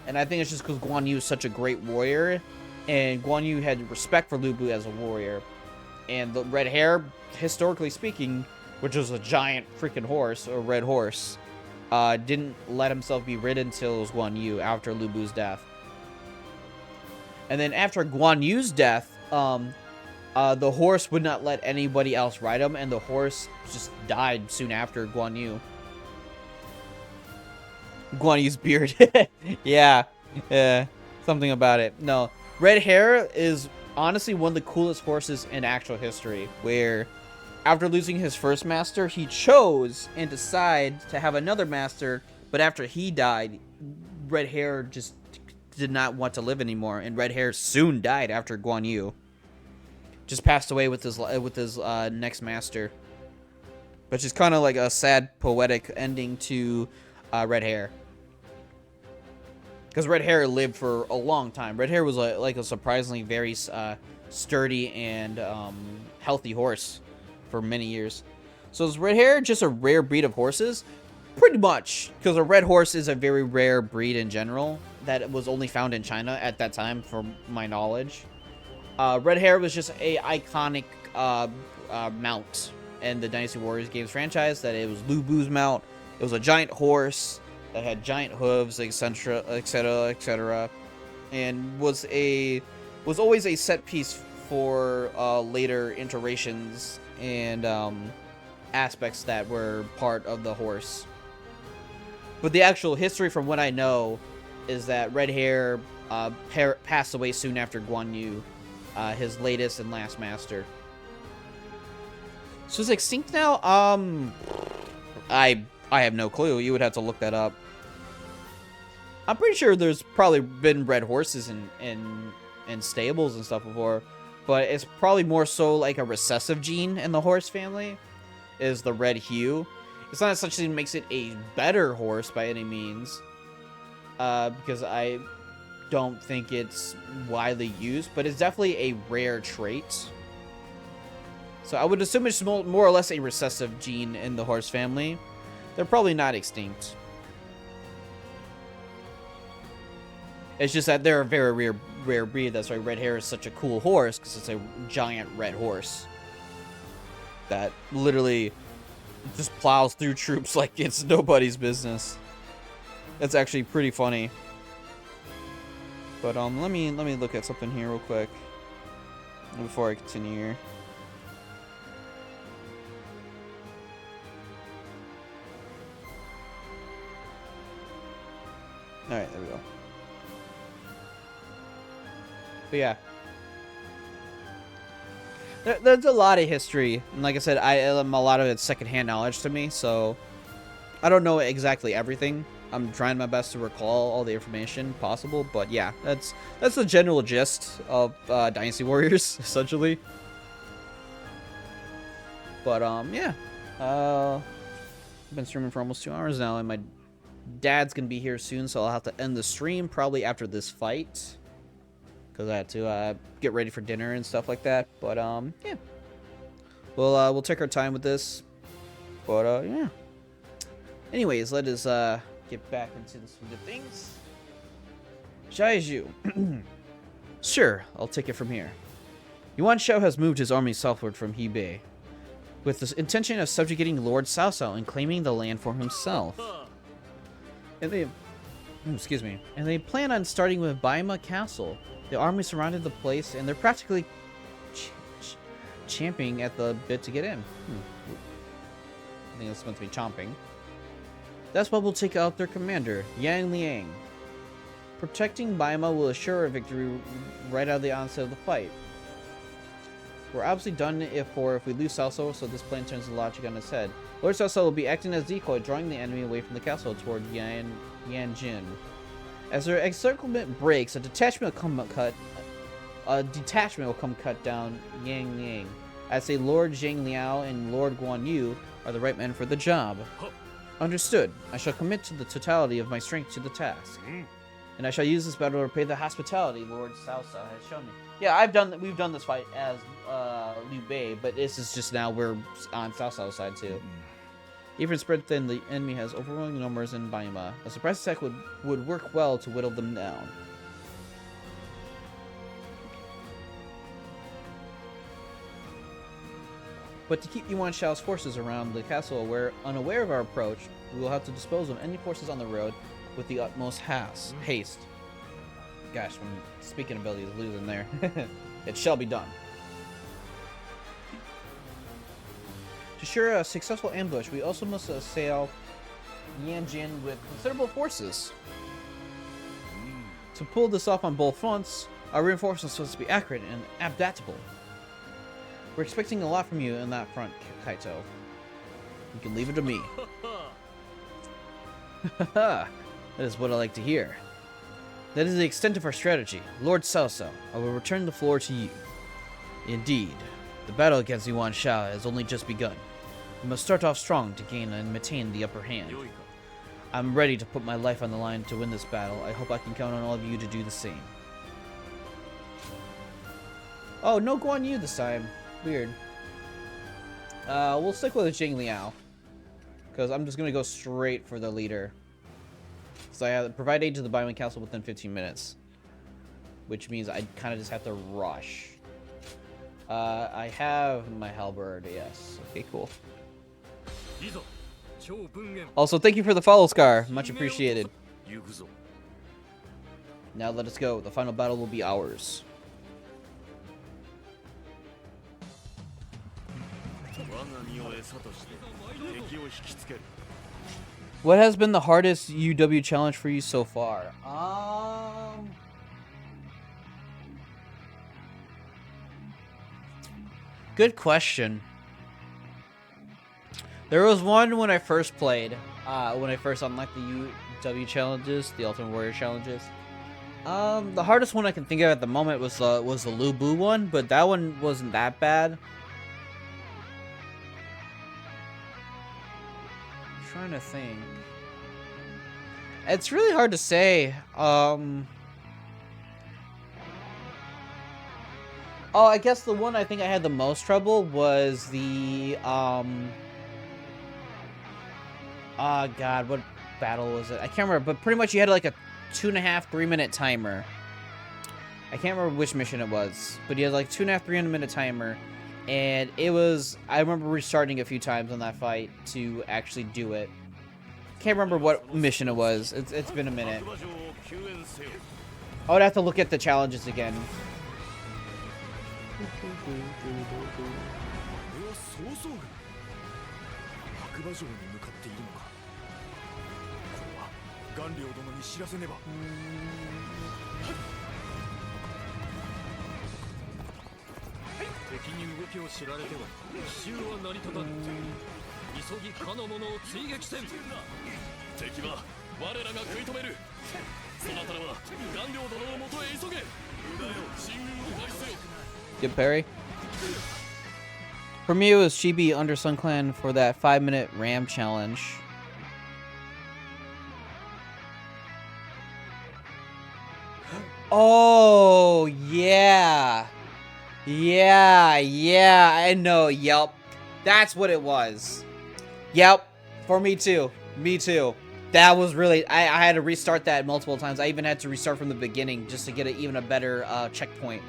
And I think it's just because Guan Yu is such a great warrior, and Guan Yu had respect for Lu Bu as a warrior. And the Red Hair, historically speaking, which was a giant freaking horse, or red horse, didn't let himself be ridden until it was Guan Yu after Lu Bu's death. And then after Guan Yu's death, the horse would not let anybody else ride him, and the horse just died soon after Guan Yu. Guan Yu's beard. Yeah, something about it. No, Red Hair is honestly one of the coolest horses in actual history, where after losing his first master, he chose and decided to have another master, but after he died, Red Hair just did not want to live anymore, and Red Hair soon died after Guan Yu just passed away with his next master, which is kind of like a sad poetic ending to Red Hair. Because Red Hair lived for a long time. Red Hair was like a surprisingly very sturdy and healthy horse for many years. So is Red Hair just a rare breed of horses? Pretty much. Because a red horse is a very rare breed in general that was only found in China at that time, from my knowledge. Red Hair was just a iconic mount in the Dynasty Warriors games franchise. That it was Lu Bu's mount. It was a giant horse that had giant hooves, etc., etc., etc., and was always a set piece for later iterations and aspects that were part of the horse. But the actual history, from what I know, is that Red Hair passed away soon after Guan Yu, his latest and last master. So it's extinct now. I have no clue. You would have to look that up. I'm pretty sure there's probably been red horses in stables and stuff before, but it's probably more so like a recessive gene in the horse family, is the red hue. It's not such thing makes it a better horse by any means, because I don't think it's widely used, but it's definitely a rare trait. So I would assume it's more or less a recessive gene in the horse family. They're probably not extinct. It's just that they're a very rare breed. That's why Red Hair is such a cool horse, because it's a giant red horse that literally just plows through troops like it's nobody's business. That's actually pretty funny. But let me look at something here real quick before I continue here. Alright, there we go. But yeah. There's a lot of history. And like I said, a lot of it's secondhand knowledge to me, so I don't know exactly everything. I'm trying my best to recall all the information possible, but yeah, that's the general gist of Dynasty Warriors, essentially. But yeah. I've been streaming for almost 2 hours now, and my dad's gonna be here soon, so I'll have to end the stream probably after this fight, because I had to get ready for dinner and stuff like that. But yeah, we'll take our time with this. But yeah. Anyways, let us get back into the swing of things. Shaiju. Sure, I'll take it from here. Yuan Shao has moved his army southward from Hebei. with the intention of subjugating Lord Sao and claiming the land for himself. And they, excuse me, and they plan on starting with Baima Castle. The army surrounded the place, and they're practically champing at the bit to get in. I think it's meant to be chomping. That's what will take out their commander, Yang Liang. Protecting Baima will assure a victory right out of the onset of the fight. We're obviously done if we lose Salso, so this plan turns the logic on its head. Lord Salso will be acting as decoy, drawing the enemy away from the castle toward Yanjin. As their encirclement breaks, a detachment will come cut down Yang Liang. I'd say Lord Zhang Liao and Lord Guan Yu are the right men for the job. Understood. I shall commit to the totality of my strength to the task. And I shall use this battle to repay the hospitality Lord Salsa has shown me. Yeah, we've done this fight as Liu Bei, but this is just now we're on Salsa's side too. Even spread thin, the enemy has overwhelming numbers in Baima. A surprise attack would work well to whittle them down. But to keep Yuan Shao's forces around the castle unaware of our approach, we will have to dispose of any forces on the road with the utmost haste. Gosh, when speaking abilities losing there. It shall be done. To assure a successful ambush, we also must assail Yanjin with considerable forces. To pull this off on both fronts, our reinforcements must be accurate and adaptable. We're expecting a lot from you in that front, Kaito. You can leave it to me. That is what I like to hear. That is the extent of our strategy. Lord Salso, I will return the floor to you. Indeed, the battle against Yuan Shao has only just begun. We must start off strong to gain and maintain the upper hand. I'm ready to put my life on the line to win this battle. I hope I can count on all of you to do the same. Oh, no Guan Yu this time. Weird. We'll stick with Zhang Liao, because I'm just gonna go straight for the leader. So I have to provide aid to the Baima Castle within 15 minutes, which means I kind of just have to rush. I have my halberd. Yes. Okay. Cool. Also, thank you for the follow, Scar. Much appreciated. Now let us go. The final battle will be ours. What has been the hardest UW challenge for you so far? Good question. There was one when I first played, when I first unlocked the UW challenges, the Ultimate Warrior challenges. The hardest one I can think of at the moment was the Lu Bu one, but that one wasn't that bad. Trying to think. It's really hard to say. Oh, I guess the one I think I had the most trouble was the God, what battle was it? I can't remember, but pretty much you had like a 2.5, 3-minute timer. I can't remember which mission it was, but you had like 2.5, 3-minute timer. And it was, I remember restarting a few times on that fight to actually do it. Can't remember what mission it was. It's been a minute. I would have to look at the challenges again. Good parry. For me, it was Chibi under Sun Clan for that 5-minute Ram challenge. Oh, yeah. Yeah, I know. Yep. That's what it was. Yep. For me too. Me too. That was really... I had to restart that multiple times. I even had to restart from the beginning just to get even a better checkpoint.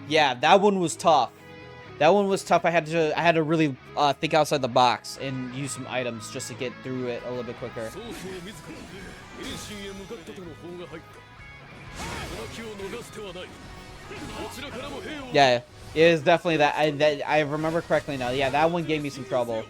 Yeah, that one was tough. That one was tough. I had to really think outside the box and use some items just to get through it a little bit quicker. Yeah, it is definitely that. I remember correctly now. Yeah, that one gave me some trouble.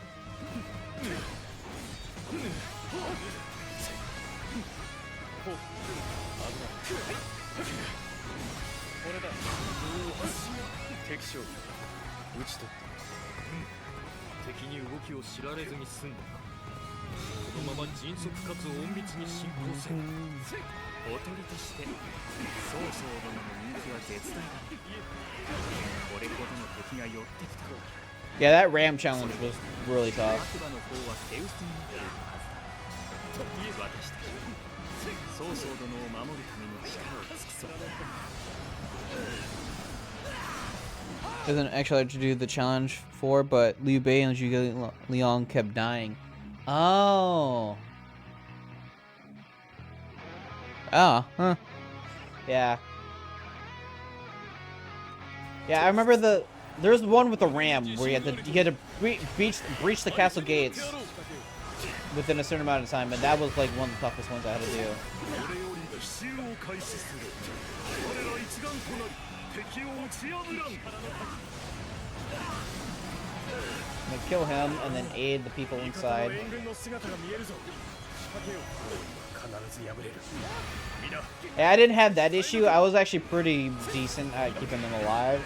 Yeah, that ram challenge was really tough. Doesn't actually have to do the challenge for, but Liu Bei and Zhuge Liang kept dying. Oh. Oh, huh. Yeah. Yeah, I remember there's one with the ram where you had to breach the castle gates within a certain amount of time, and that was like one of the toughest ones I had to do. Like kill him and then aid the people inside. Yeah, I didn't have that issue. I was actually pretty decent at keeping them alive.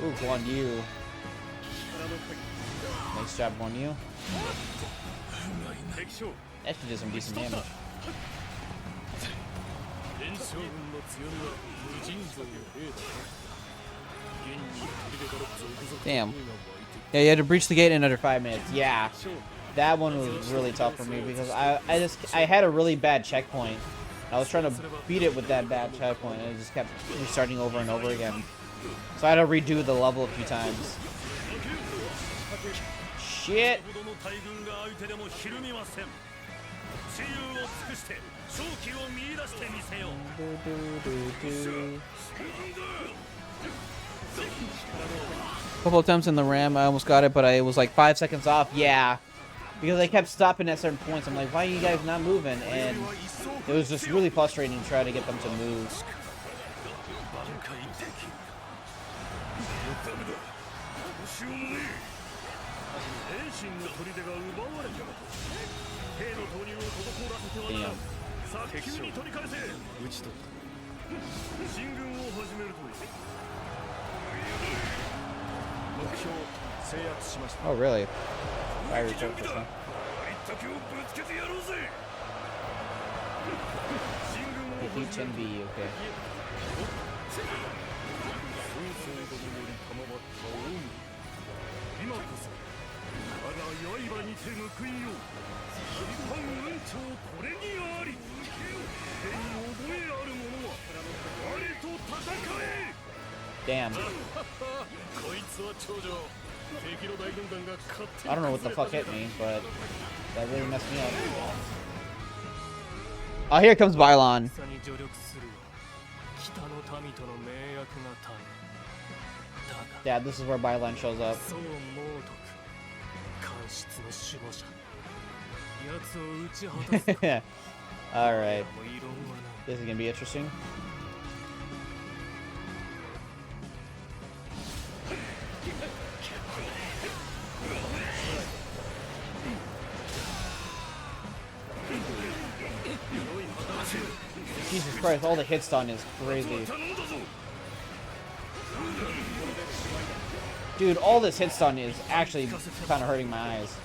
Ooh, Guan Yu. Nice job, Guan Yu. Actually did some decent damage. Damn. Yeah, you had to breach the gate in under 5 minutes. Yeah. That one was really tough for me because I had a really bad checkpoint. I was trying to beat it with that bad checkpoint and it just kept restarting over and over again. So I had to redo the level a few times. Shit. A couple of times in the ram, I almost got it, but I was like 5 seconds off. Yeah. Because I kept stopping at certain points. I'm like, why are you guys not moving? And it was just really frustrating to try to get them to move. Damn. Oh, really? I returned this one. Defeat 10B, okay. Damn. I don't know what the fuck hit me, but that really messed me up. Oh, here comes Bylon. Yeah, this is where Bylon shows up. Alright. This is gonna be interesting. Jesus Christ, all the hit stun is crazy. Dude, all this hit stun is actually kind of hurting my eyes.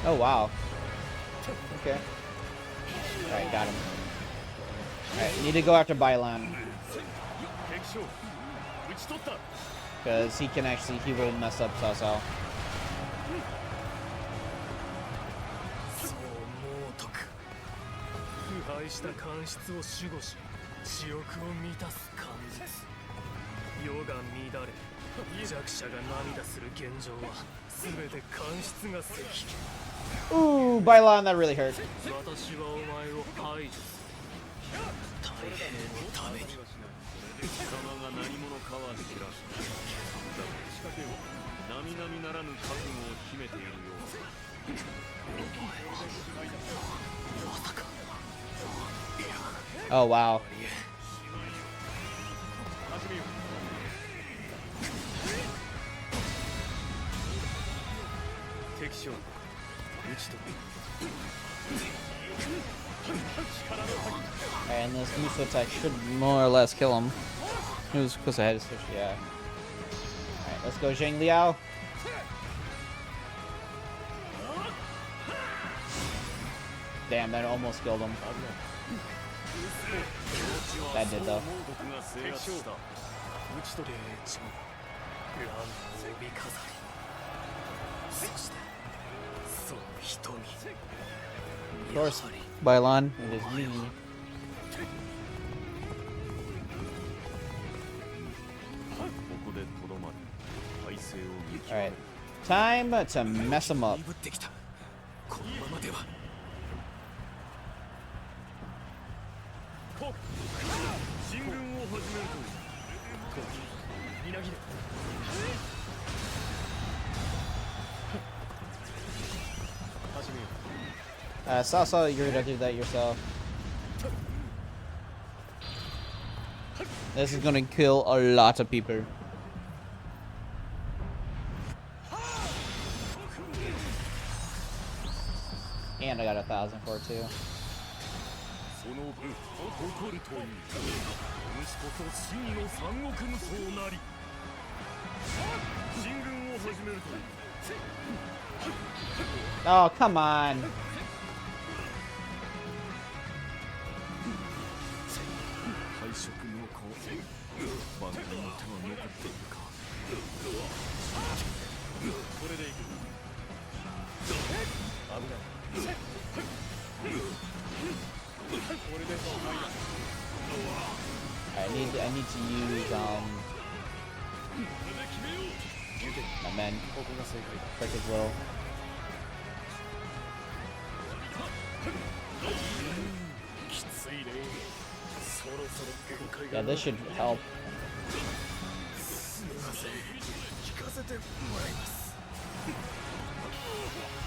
Oh, wow. Okay. Alright, got him. Alright, need to go after Bylon. Because he will mess up Sao. 弱者が涙する現状は全て官室が石器。 Ooh, Bylon, that really hurt. 私はお前を排除する。太平のために。貴様が何者かは知らず。だが並々ならぬ覚悟を秘めているようだ。 Oh, wow. 敵将打ち取る。 And this Muso attack should more or less kill him. It was because I had to switch, yeah. Alright, let's go Zhang Liao. Damn, that almost killed him. That did though. 敵将打ち取れ。乱の帯飾り。そしてその瞳。 Of course, Bylon, it is me. Alright, time to mess him up. このままでは。進軍を始めると。みなぎれ。 Sasa, you're gonna do that yourself. This is gonna kill a lot of people. And I got 1,000 for it too. その分誇るという武士こそ真の三国無双なり。進軍を始めると。 Oh, come on. 敗色の顔。万感の手は残っているか。これでいく。危ない。これでそうない。 I need to use my men. Frick as well. Yeah, this should help.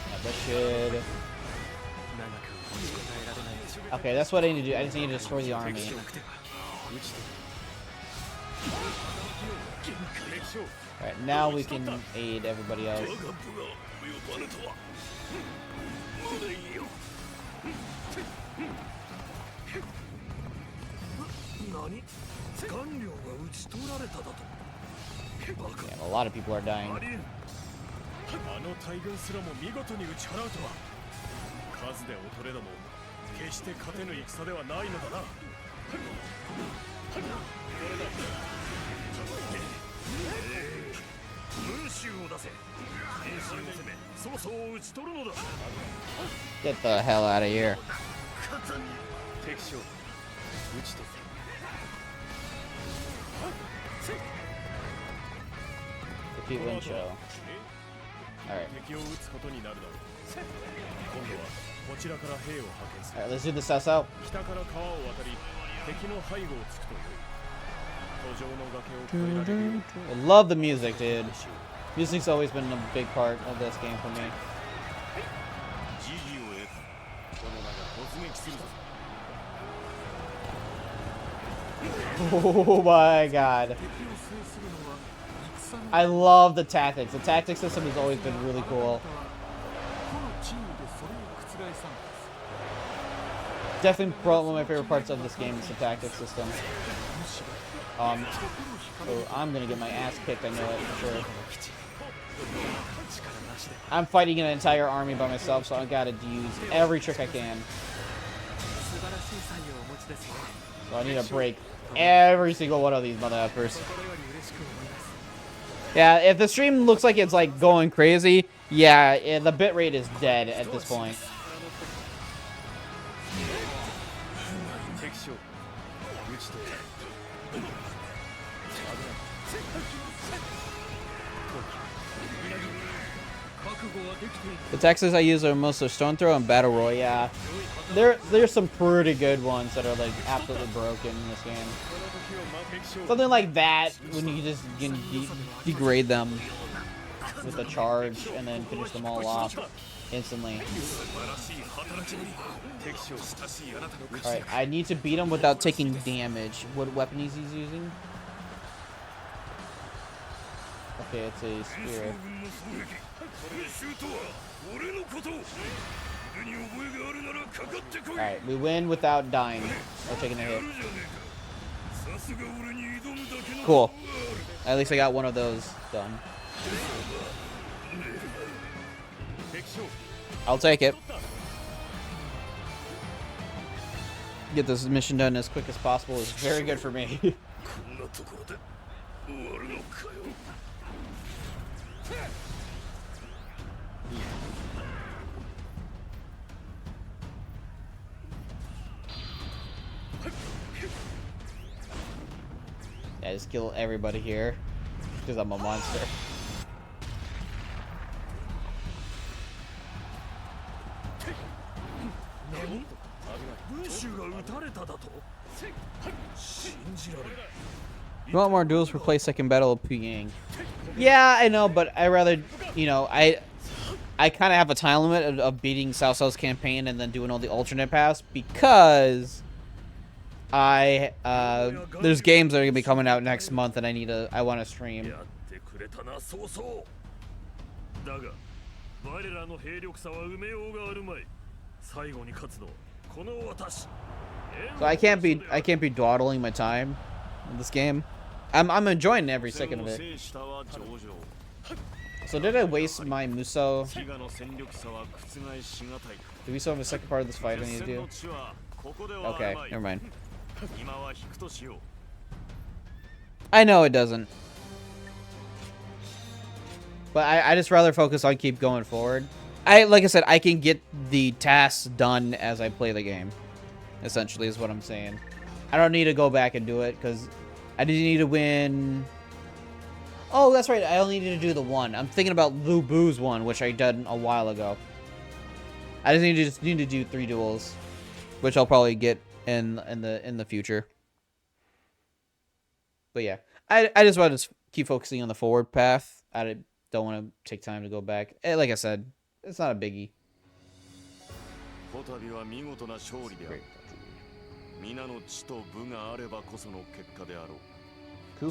Yeah, this should. Okay, that's what I need to do. I just need to destroy the army. Alright, now we can aid everybody else. Yeah, a lot of people are dying. あの大軍すらも見事に打ち払うとは。数で劣れども決して勝てぬ戦ではないのだな。群衆を出せ。兵士を攻め、曹操を討ち取るのだ。 Get the hell out of here. 敵将討ち取せ。 Defeat Wincho. Alright. 敵を撃つことになるだろう。今度はこちらから兵を派遣する。 Alright, let's do this south out. 北から川を渡り、敵の背後をつくとよい。途上の崖を越えられるよう。 I love the music, dude. Music's always been a big part of this game for me. 時宜を得た。この名が突撃するぞ。 Oh my god. I love the tactics. The tactics system has always been really cool. Definitely one of my favorite parts of this game is the tactics system. So I'm gonna get my ass kicked, I know it for sure. I'm fighting an entire army by myself, so I gotta use every trick I can. So I need to break every single one of these mother effers. Yeah, if the stream looks like it's like going crazy, yeah, the bitrate is dead at this point. The Texas I use are mostly Stone Throw and Battle Royale. Yeah. There's some pretty good ones that are like absolutely broken in this game. Something like that when you just degrade them with a charge and then finish them all off instantly. Alright, I need to beat him without taking damage. What weapon he's using? Okay, it's a spear. Alright, we win without dying or taking a hit. Cool. At least I got one of those done. I'll take it. Get this mission done as quick as possible is very good for me. Yeah, just kill everybody here because I'm a monster. You want more duels? Replace second battle of Pyongyang. Yeah, I know, but I rather, you know, I kind of have a time limit of beating Cao Cao's campaign and then doing all the alternate paths because there's games that are gonna be coming out next month and I want to stream. So I can't be dawdling my time in this game. I'm enjoying every second of it. So did I waste my Muso? Do we still have a second part of this fight I need to do? Okay, never mind. I know it doesn't. But I just rather focus on keep going forward. Like I said, I can get the tasks done as I play the game. Essentially is what I'm saying. I don't need to go back and do it because I didn't need to win. Oh, that's right. I only need to do the one. I'm thinking about Lu Bu's one, which I did a while ago. I just need to do 3 duels, which I'll probably get in the future. But yeah, I just want to keep focusing on the forward path. I don't want to take time to go back. Like I said, it's not a biggie. Great.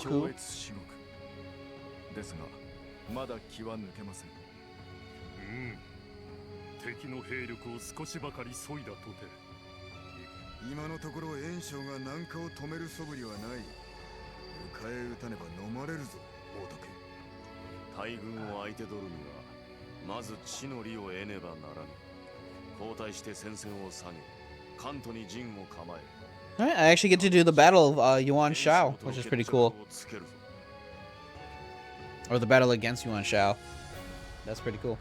Cool. ですがまだ気は抜けません。敵の兵力を少しばかり削いだとて。今のところ袁紹が南下を止める素振りはない。迎え撃たねば飲まれるぞ、大竹。大軍を相手取るにはまず地の利を得ねばならぬ。交代して戦線を下げ、関東に陣を構え。Alright, I actually get to do the battle of Yuan Shao, which is pretty cool. Or the battle against Yuan Shao. That's pretty cool.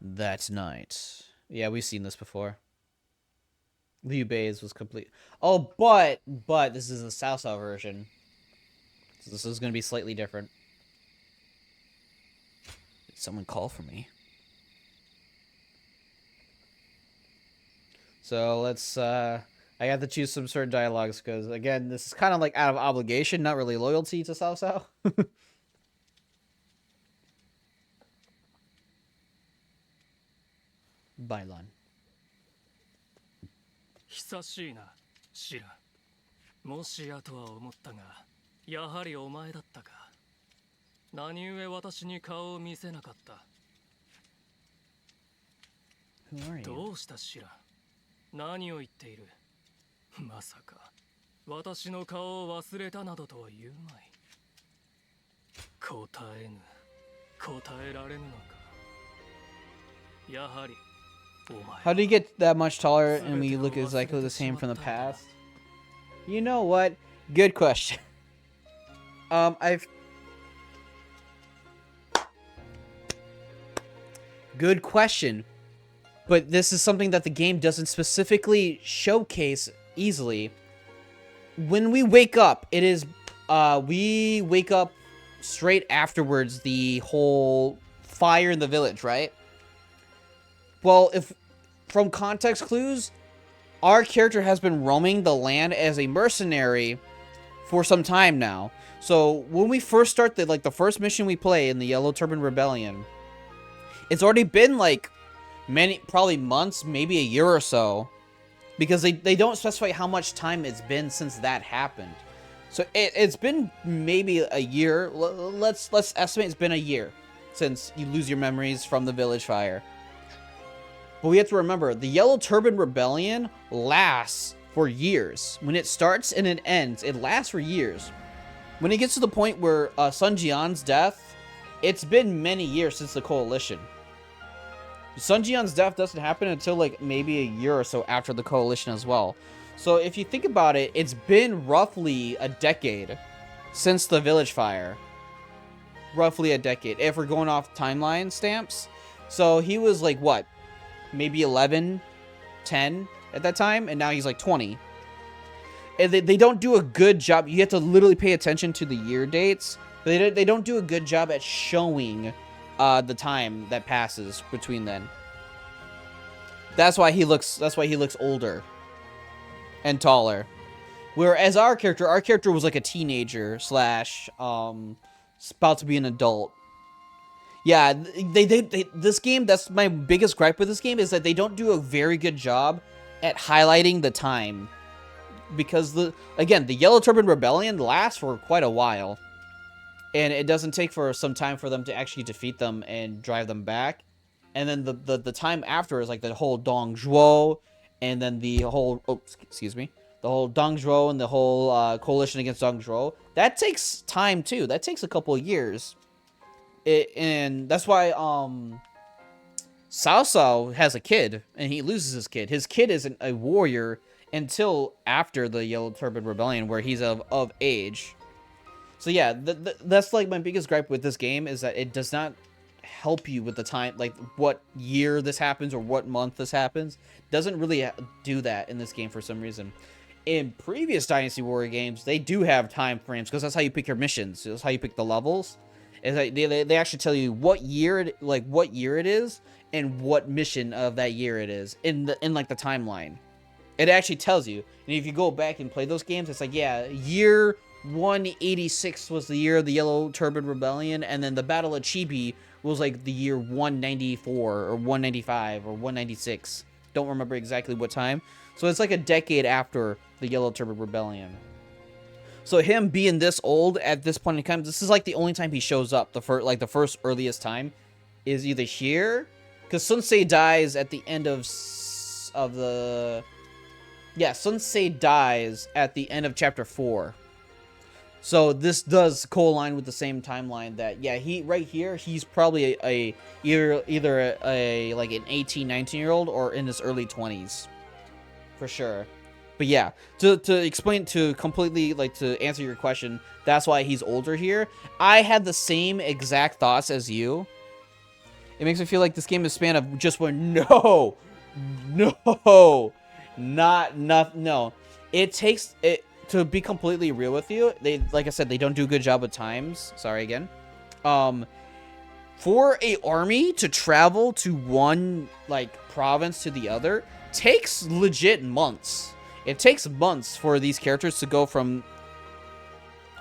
That night. Yeah, we've seen this before. Liu Bei's was complete. Oh, but this is the Cao Cao version. So this is going to be slightly different. Did someone call for me? So let's, I got to choose some certain dialogues because, again, this is kind of like out of obligation, not really loyalty to Cao Cao. Bailan. 久しいな、シラ。もしやとは思ったが、やはりお前だったか。何故私に顔を見せなかった。どうしたシラ。何を言っている。まさか私の顔を忘れたなどとは言うまい。答えぬ、答えられぬのか。やはり How do you get that much taller and we look exactly the same from the past? You know what? Good question. Good question. But this is something that the game doesn't specifically showcase easily. When we wake up, it is, we wake up straight afterwards the whole fire in the village, right? Well, if from context clues, our character has been roaming the land as a mercenary for some time now. So when we first start the first mission we play in the Yellow Turban Rebellion, it's already been like probably months, maybe a year or so, because they don't specify how much time it's been since that happened. So it's been maybe a year. Let's estimate it's been a year since you lose your memories from the village fire. But we have to remember, the Yellow Turban Rebellion lasts for years. When it starts and it ends, it lasts for years. When it gets to the point where Sun Jian's death, it's been many years since the Coalition. Sun Jian's death doesn't happen until like maybe a year or so after the Coalition as well. So if you think about it, it's been roughly a decade since the village fire. Roughly a decade, if we're going off timeline stamps. So he was like, what? Maybe 11, 10 at that time, and now he's like 20. And they don't do a good job. You have to literally pay attention to the year dates. They don't do a good job at showing the time that passes between then. That's why he looks older and taller. Whereas our character was like a teenager slash about to be an adult. Yeah, this game, that's my biggest gripe with this game, is that they don't do a very good job at highlighting the time. Because, again, the Yellow Turban Rebellion lasts for quite a while. And it doesn't take for some time for them to actually defeat them and drive them back. And then the time after is like the whole Dong Zhuo, and then the whole, the whole Dong Zhuo and the whole coalition against Dong Zhuo. That takes time too. That takes a couple of years. And that's why Cao Cao has a kid, and he loses his kid. His kid isn't a warrior until after the Yellow Turban Rebellion, where he's of age. So yeah, that's like my biggest gripe with this game, is that it does not help you with the time, like what year this happens or what month this happens. Doesn't really do that in this game for some reason. In previous Dynasty Warrior games, they do have time frames, because that's how you pick your missions. That's how you pick the levels. Is like they actually tell you what year it is and what mission of that year it is in like the timeline. It actually tells you. And if you go back and play those games, it's like, yeah, year 186 was the year of the Yellow Turban Rebellion, and then the Battle of Chibi was like the year 194 or 195 or 196. Don't remember exactly what time. So it's like a decade after the Yellow Turban Rebellion. So him being this old at this point in time, this is like the only time he shows up. The first earliest time is either here, because Sun Ce dies at the end of the. Yeah, Sun Ce dies at the end of chapter 4. So this does co-align with the same timeline that, yeah, he's probably either like an 18, 19-year-old or in his early 20s. For sure. But yeah, to explain, to completely, like, to answer your question, that's why he's older here. I had the same exact thoughts as you. It makes me feel like this game is span of just one. No. It takes it, to be completely real with you. Like I said, they don't do a good job with times. Sorry again. For a army to travel to one like province to the other takes legit months. It takes months for these characters to go from.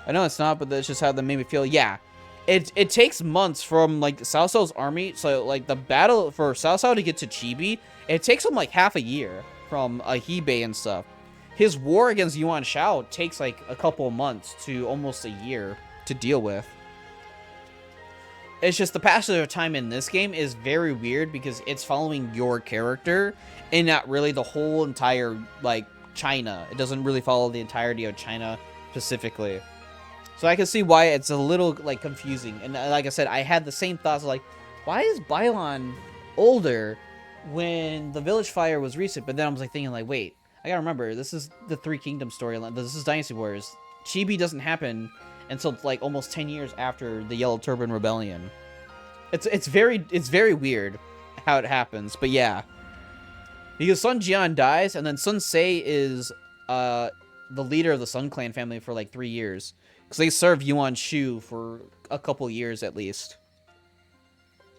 I know it's not, but that's just how they made me feel. Yeah, it takes months from like Cao Cao's army. So like the battle for Cao Cao to get to Chibi, it takes him like half a year from Hebei and stuff. His war against Yuan Shao takes like a couple of months to almost a year to deal with. It's just the passage of time in this game is very weird because it's following your character and not really the whole entire like China. It doesn't really follow the entirety of China specifically. So I can see why it's a little like confusing. And like I said, I had the same thoughts like, why is Bailan older when the village fire was recent? But then I was like thinking like, wait, I gotta remember, this is the Three Kingdoms storyline. This is Dynasty Warriors. Chibi doesn't happen until like almost 10 years after the Yellow Turban Rebellion. It's very weird how it happens, but yeah. Because Sun Jian dies, and then Sun Ce is the leader of the Sun Clan family for like 3 years. Because they served Yuan Shu for a couple years at least.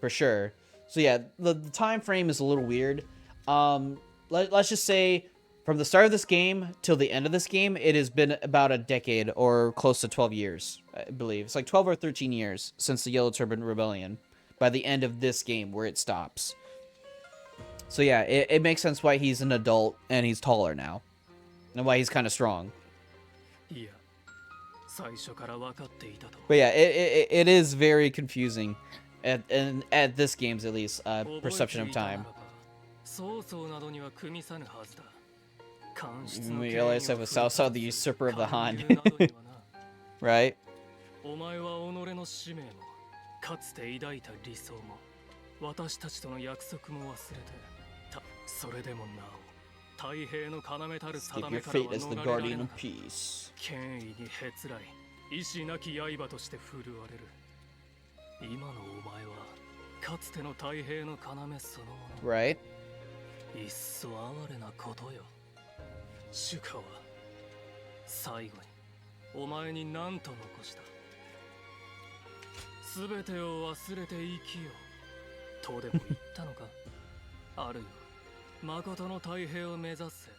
for sure. So yeah, the time frame is a little weird. Let's just say from the start of this game till the end of this game, it has been about a decade or close to 12 years, I believe. It's like 12 or 13 years since the Yellow Turban Rebellion by the end of this game where it stops. So yeah, it makes sense why he's an adult and he's taller now. And why he's kind of strong. But yeah, it is very confusing at this game's at least perception of time. You realize I was Sao the usurper of the Han. Right? お前は己の使命もかつて抱いた理想も私たちとの約束も忘れてそれでもなお太平の要たる定めからは逃れられなかった権威にへつらい意志なき刃として振るわれる今のお前はかつての太平の要そのもの Right? いっそ哀れなことよ主家は最後にお前に何と残したすべてを忘れて生きよとでも言ったのかあるいは誠の太平を目指せ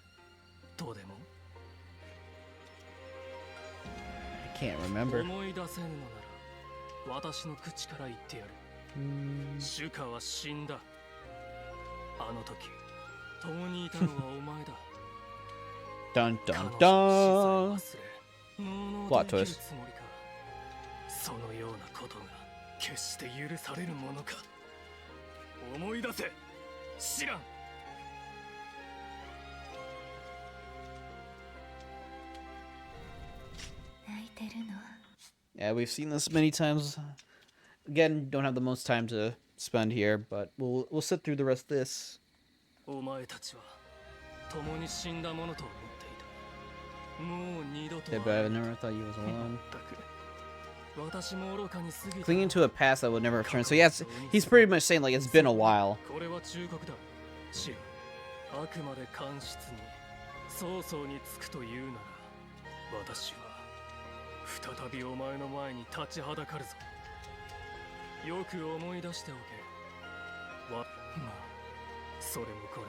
とでも I can't remember. 思い出せぬのなら私の口から言ってやる主家は死んだあの時共にいたのはお前だ Dun dun dun. Plot twist. そのようなことが決して許されるものか思い出せ知らん Yeah, we've seen this many times. Again, don't have the most time to spend here, but we'll sit through the rest of this. お前たちは共に死んだものと思っていたもう二度と Yeah, but I never thought you was alone. 私も愚かに過ぎた Clinging to a past that would never return. So yes, he's pretty much saying like it's been a while. これは忠告だシアあくまで監視に早々につくというなら私は再びお前の前に立ちはだかるぞよく思い出しておけまあそれもこれも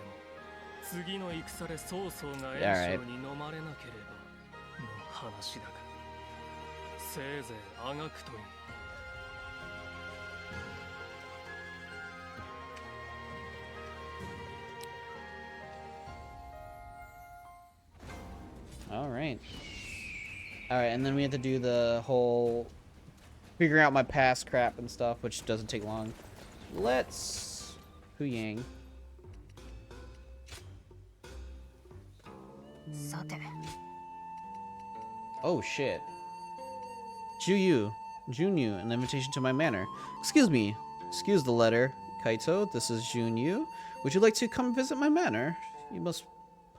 次の戦で曹操が袁紹に飲まれなければの話だがせいぜいあがくといい Alright. Alright, and then we have to do the whole figuring out my past crap and stuff, which doesn't take long. Let's Hu Yang. Oh shit. Junyu, an invitation to my manor. Excuse me. Excuse the letter. Kaito, this is Junyu. Would you like to come visit my manor? You must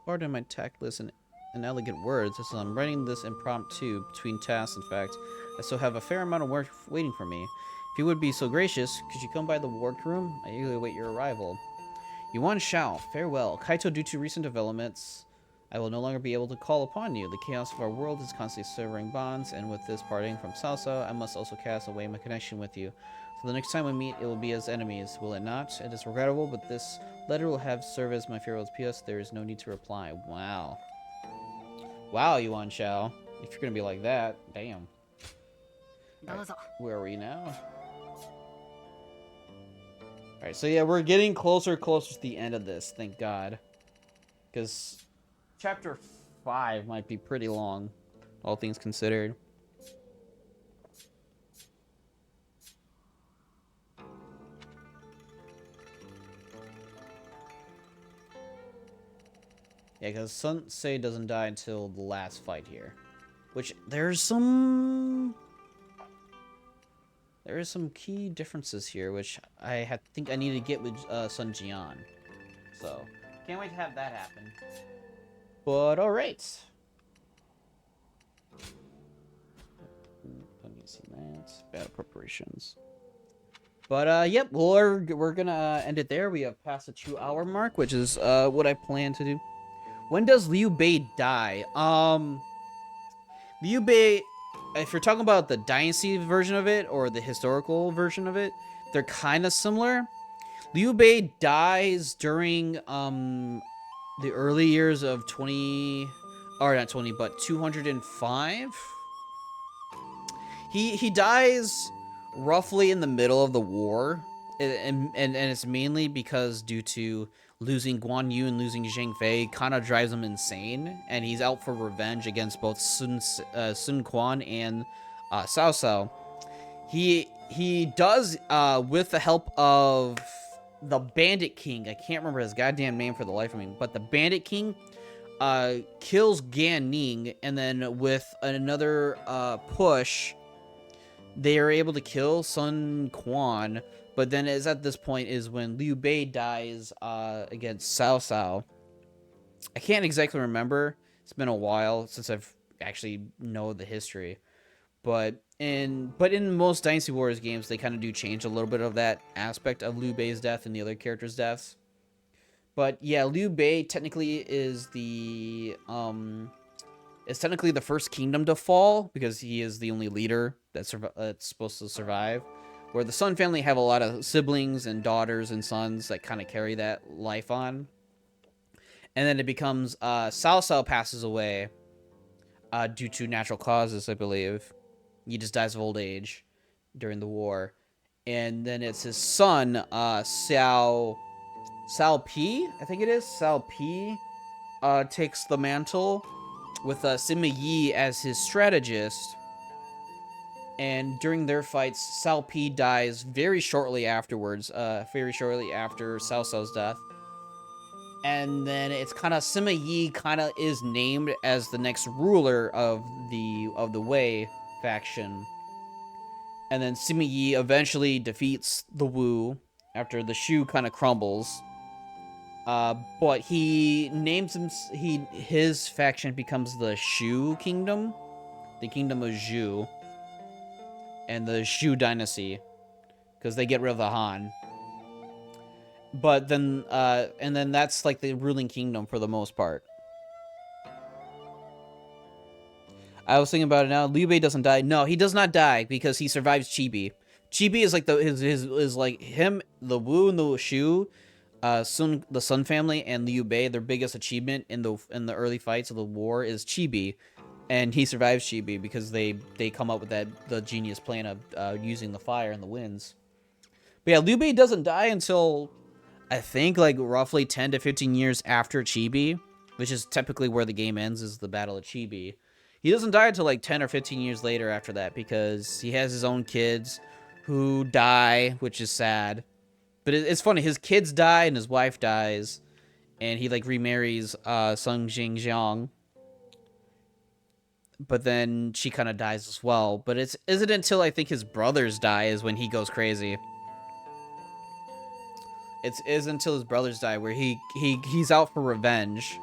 pardon my tactless and inelegant words, as I'm writing this impromptu between tasks. In fact, I still have a fair amount of work waiting for me. If you would be so gracious, could you come by the workroom? I eagerly await your arrival. Yuan Shao, farewell. Kaito, due to recent developments, I will no longer be able to call upon you. The chaos of our world is constantly severing bonds, and with this parting from Salsa, I must also cast away my connection with you. So the next time we meet, it will be as enemies, will it not? It is regrettable, but this letter will have served as my farewell's PS. There is no need to reply. Wow. Wow, Yuan Shao. If you're gonna be like that, damn. Right, where are we now? Alright, so yeah, we're getting closer to the end of this, thank God. Because Chapter 5 might be pretty long, all things considered. Yeah, because Sun Se doesn't die until the last fight here. Which, there's some key differences here, which I think I need to get with Sun Jian. So, can't wait to have that happen. But alright. Let me see that. Battle preparations. But yep, we're gonna end it there. We have passed the 2-hour mark, which is what I plan to do. When does Liu Bei die? Liu Bei, if you're talking about the Dynasty version of it or the historical version of it, they're kind of similar. Liu Bei dies during the early years of 20, or not 20, but 205. He dies roughly in the middle of the war, and it's mainly because due to losing Guan Yu and losing Zhang Fei kind of drives him insane, and he's out for revenge against both Sun Quan and Cao Cao. He does, with the help of the Bandit King, I can't remember his goddamn name for the life of me, but the Bandit King kills Gan Ning, and then with another push, they are able to kill Sun Quan. But then is at this point is when Liu Bei dies against Cao Cao. I can't exactly remember. It's been a while since I've actually know the history. But in most Dynasty Warriors games, they kind of do change a little bit of that aspect of Liu Bei's death and the other characters' deaths. But yeah, Liu Bei technically is the first kingdom to fall because he is the only leader that's supposed to survive. Where the Sun family have a lot of siblings and daughters and sons that kind of carry that life on. And then it becomes Cao Cao passes away due to natural causes, I believe. He just dies of old age during the war. And then it's his son, Cao Pi, I think it is. Cao Pi takes the mantle with Sima Yi as his strategist. And during their fights, Cao Pi dies very shortly afterwards, very shortly after Cao Cao's death. And then it's kind of Sima Yi kind of is named as the next ruler of the Wei faction. And then Sima Yi eventually defeats the Wu after the Shu kind of crumbles. But he names his faction becomes the Shu Kingdom, the Kingdom of Zhu, and the Shu Dynasty, because they get rid of the Han. But then, and then that's like the ruling kingdom for the most part. I was thinking about it now. Liu Bei doesn't die. No, he does not die because he survives Chibi. Chibi is like is like him, the Wu and the Shu, the Sun family and Liu Bei. Their biggest achievement in the early fights of the war is Chibi. And he survives Chibi because they come up with the genius plan of using the fire and the winds. But yeah, Liu Bei doesn't die until, I think, like roughly 10 to 15 years after Chibi, which is typically where the game ends, is the Battle of Chibi. He doesn't die until like 10 or 15 years later after that because he has his own kids who die, which is sad. But it's funny, his kids die and his wife dies, and he like remarries Sung Jingjiang. But then she kind of dies as well. But isn't until I think his brothers die is when he goes crazy. It is until his brothers die where he's out for revenge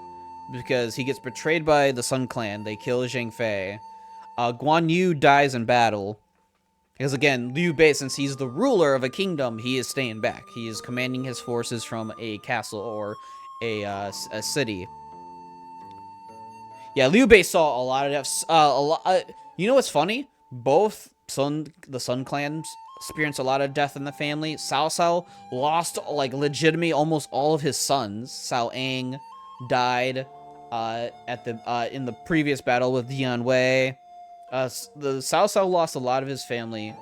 because he gets betrayed by the Sun Clan. They kill Zhang Fei. Guan Yu dies in battle. Because again, Liu Bei, since he's the ruler of a kingdom, he is staying back. He is commanding his forces from a castle or a city. Yeah, Liu Bei saw a lot of deaths. You know what's funny? Both the Sun clans experienced a lot of death in the family. Cao Cao lost like legitimately almost all of his sons. Cao Ang died in the previous battle with Dian Wei. The Cao Cao lost a lot of his family.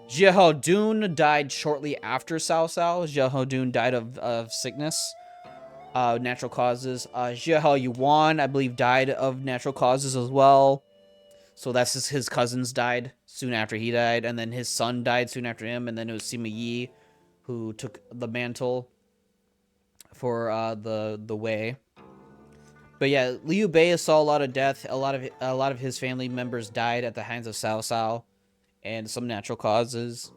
Jie Hao Dun died shortly after Cao Cao. Jie Hao Dun died of sickness. Natural causes. Jie Hao Yuan, I believe, died of natural causes as well. So that's his cousins died soon after he died, and then his son died soon after him, and then it was Sima Yi who took the mantle for the Wei. But yeah, Liu Bei saw a lot of death. A lot of his family members died at the hands of Cao Cao, and some natural causes.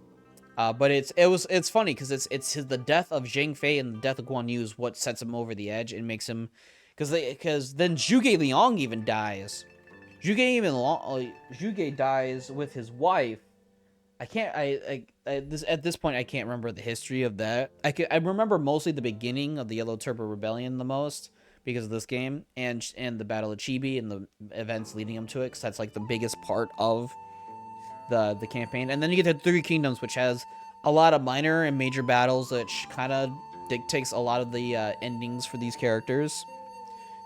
But it's funny because it's the death of Zhang Fei and the death of Guan Yu is what sets him over the edge and makes him, because then Zhuge Liang even dies. Zhuge dies with his wife. At this point I can't remember the history of that. I remember mostly the beginning of the Yellow Turbo Rebellion the most because of this game and the Battle of Chibi and the events leading up to it, because that's like the biggest part of the campaign. And then you get the Three Kingdoms, which has a lot of minor and major battles, which kind of dictates a lot of the endings for these characters.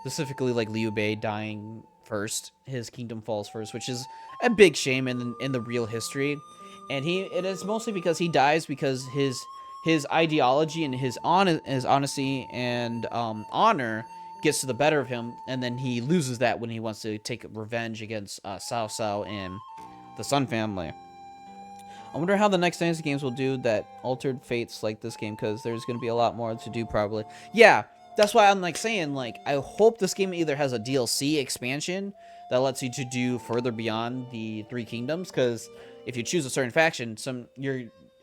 Specifically, like Liu Bei dying first, his kingdom falls first, which is a big shame in the real history. And it is mostly because he dies because his ideology and his honesty and honor gets to the better of him, and then he loses that when he wants to take revenge against Cao Cao and the Sun family. I wonder how the next Dynasty games will do that altered fates like this game, because there's going to be a lot more to do probably. Yeah, that's why I'm like saying, like, I hope this game either has a DLC expansion that lets you to do further beyond the Three Kingdoms, because if you choose a certain faction,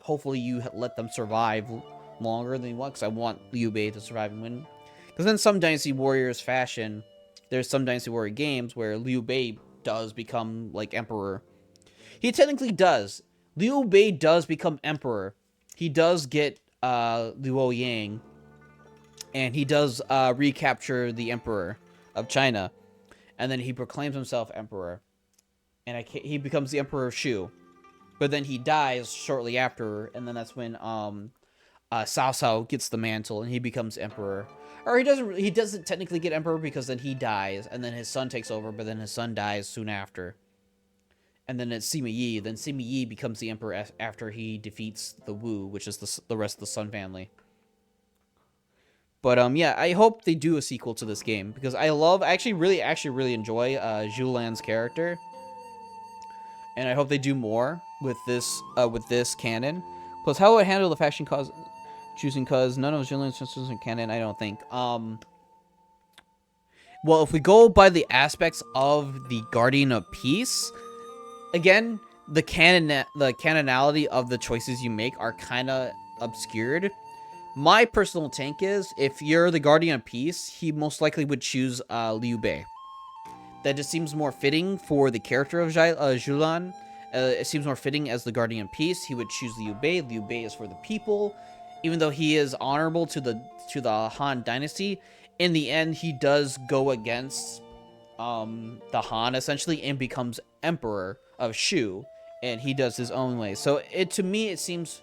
hopefully you let them survive longer than you want, because I want Liu Bei to survive and win. Because in some Dynasty Warriors fashion, there's some Dynasty Warrior games where Liu Bei does become, like, Emperor. He technically does. Liu Bei does become Emperor. He does get Luo Yang, and he does recapture the Emperor of China, and then he proclaims himself Emperor, and he becomes the Emperor of Shu. But then he dies shortly after, and then that's when Cao Cao gets the mantle, and he becomes Emperor. Or he doesn't technically get Emperor, because then he dies, and then his son takes over, but then his son dies soon after. And then it's Sima Yi. Then Sima Yi becomes the Emperor after he defeats the Wu, which is the rest of the Sun family. But yeah, I hope they do a sequel to this game, because I actually really enjoy Zhu Lan's character, and I hope they do more with this canon. Plus, how will it handle the faction choosing? Cause none of Zhu Lan's sisters in canon, I don't think. Well, if we go by the aspects of the Guardian of Peace. Again, the canonality of the choices you make are kind of obscured. My personal take is, if you're the Guardian of Peace, he most likely would choose Liu Bei. That just seems more fitting for the character of Zhu Lan. It seems more fitting as the Guardian of Peace. He would choose Liu Bei. Liu Bei is for the people. Even though he is honorable to the Han Dynasty, in the end, he does go against the Han, essentially, and becomes Emperor of Shu, and he does his own way. So to me it seems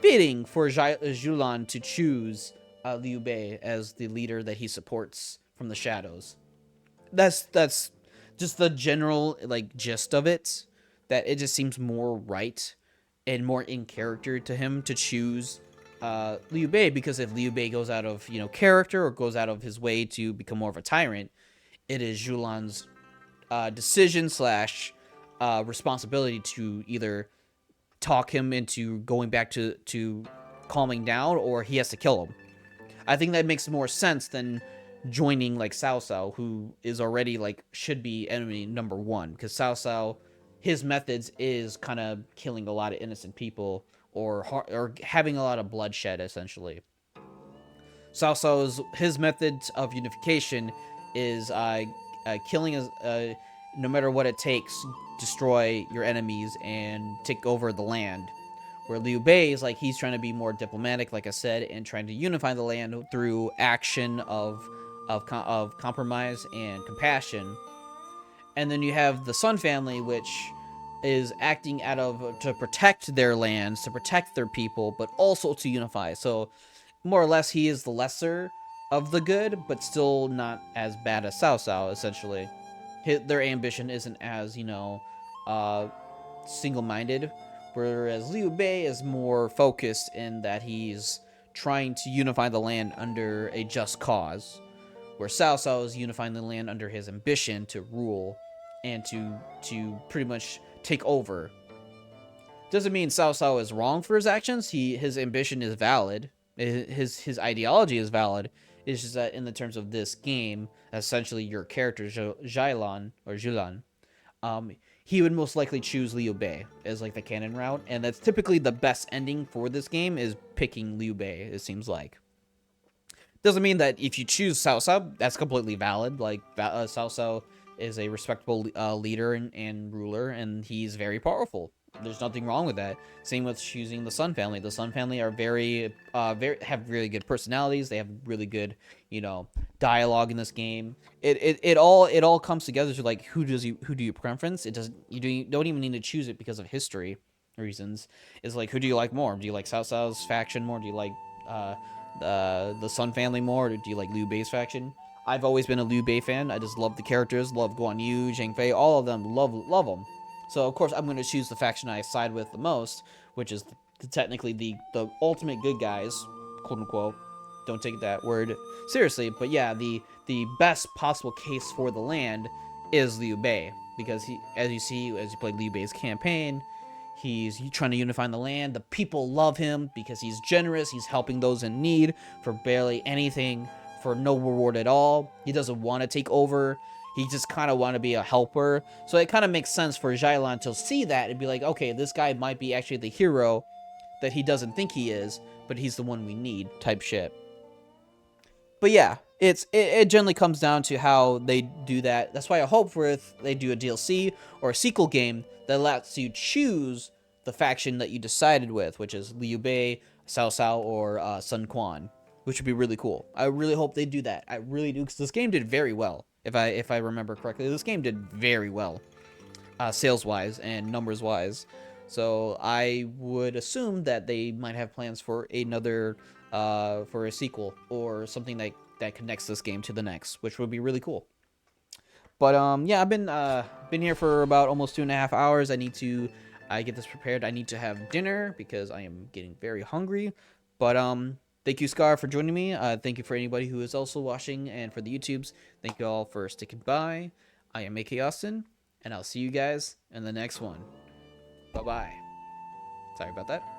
fitting for Zhu Lan to choose Liu Bei as the leader that he supports from the shadows. That's just the general gist of it, that it just seems more right and more in character to him to choose Liu Bei, because if Liu Bei goes out of character or goes out of his way to become more of a tyrant, it is Zhu Lan's decision / responsibility to either talk him into going back to calming down, or he has to kill him. I think that makes more sense than joining Cao Cao, who is already should be enemy number one, because Cao Cao, his methods is kind of killing a lot of innocent people or having a lot of bloodshed, essentially. Cao Cao's his methods of unification is killing no matter what it takes, destroy your enemies and take over the land. Where Liu Bei is he's trying to be more diplomatic, like I said, and trying to unify the land through action of compromise and compassion. And then you have the Sun family, which is acting to protect their lands, to protect their people, but also to unify. So more or less, he is the lesser of the good, but still not as bad as Cao Cao, essentially. Their ambition isn't as, single-minded, whereas Liu Bei is more focused in that he's trying to unify the land under a just cause, where Cao Cao is unifying the land under his ambition to rule and to pretty much take over. Doesn't mean Cao Cao is wrong for his actions. His ambition is valid. His ideology is valid. It's just that in the terms of this game, essentially your character Zhu Lan, he would most likely choose Liu Bei as the canon route, and that's typically the best ending for this game, is picking Liu Bei. It seems like. Doesn't mean that if you choose Cao Cao, that's completely valid. Cao Cao is a respectable leader and ruler, and he's very powerful. There's nothing wrong with that. Same with choosing the Sun family. The Sun family are have really good personalities. They have really good, dialogue in this game. It all comes together to who do you preference. It doesn't. You don't even need to choose it because of history. reasons is like, who do you like more? Do you like Cao Cao's faction more? Do you like the Sun family more? Or do you like Liu Bei's faction? I've always been a Liu Bei fan. I just love the characters, love Guan Yu, Zhang Fei, all of them, love them. So of course I'm going to choose the faction I side with the most, which is technically the ultimate good guys, quote unquote. Don't take that word seriously, but yeah, the best possible case for the land is Liu Bei, because he, as you play Liu Bei's campaign, he's trying to unify the land. The people love him because he's generous. He's helping those in need for barely anything, for no reward at all. He doesn't want to take over. He just kind of want to be a helper. So it kind of makes sense for Xylan to see that and be like, okay, this guy might be actually the hero that he doesn't think he is, but he's the one we need type shit. But yeah, it generally comes down to how they do that. That's why I hope they do a DLC or a sequel game that lets you choose the faction that you decided with, which is Liu Bei, Cao Cao, or Sun Quan, which would be really cool. I really hope they do that. I really do, because this game did very well. If I remember correctly, this game did very well, sales-wise and numbers-wise. So I would assume that they might have plans for another, for a sequel or something that connects this game to the next, which would be really cool. But yeah, I've been here for about almost 2.5 hours. I need to get this prepared. I need to have dinner because I am getting very hungry. But thank you, Scar, for joining me. Thank you for anybody who is also watching, and for the YouTubes. Thank you all for sticking by. I am AK Austin, and I'll see you guys in the next one. Bye-bye. Sorry about that.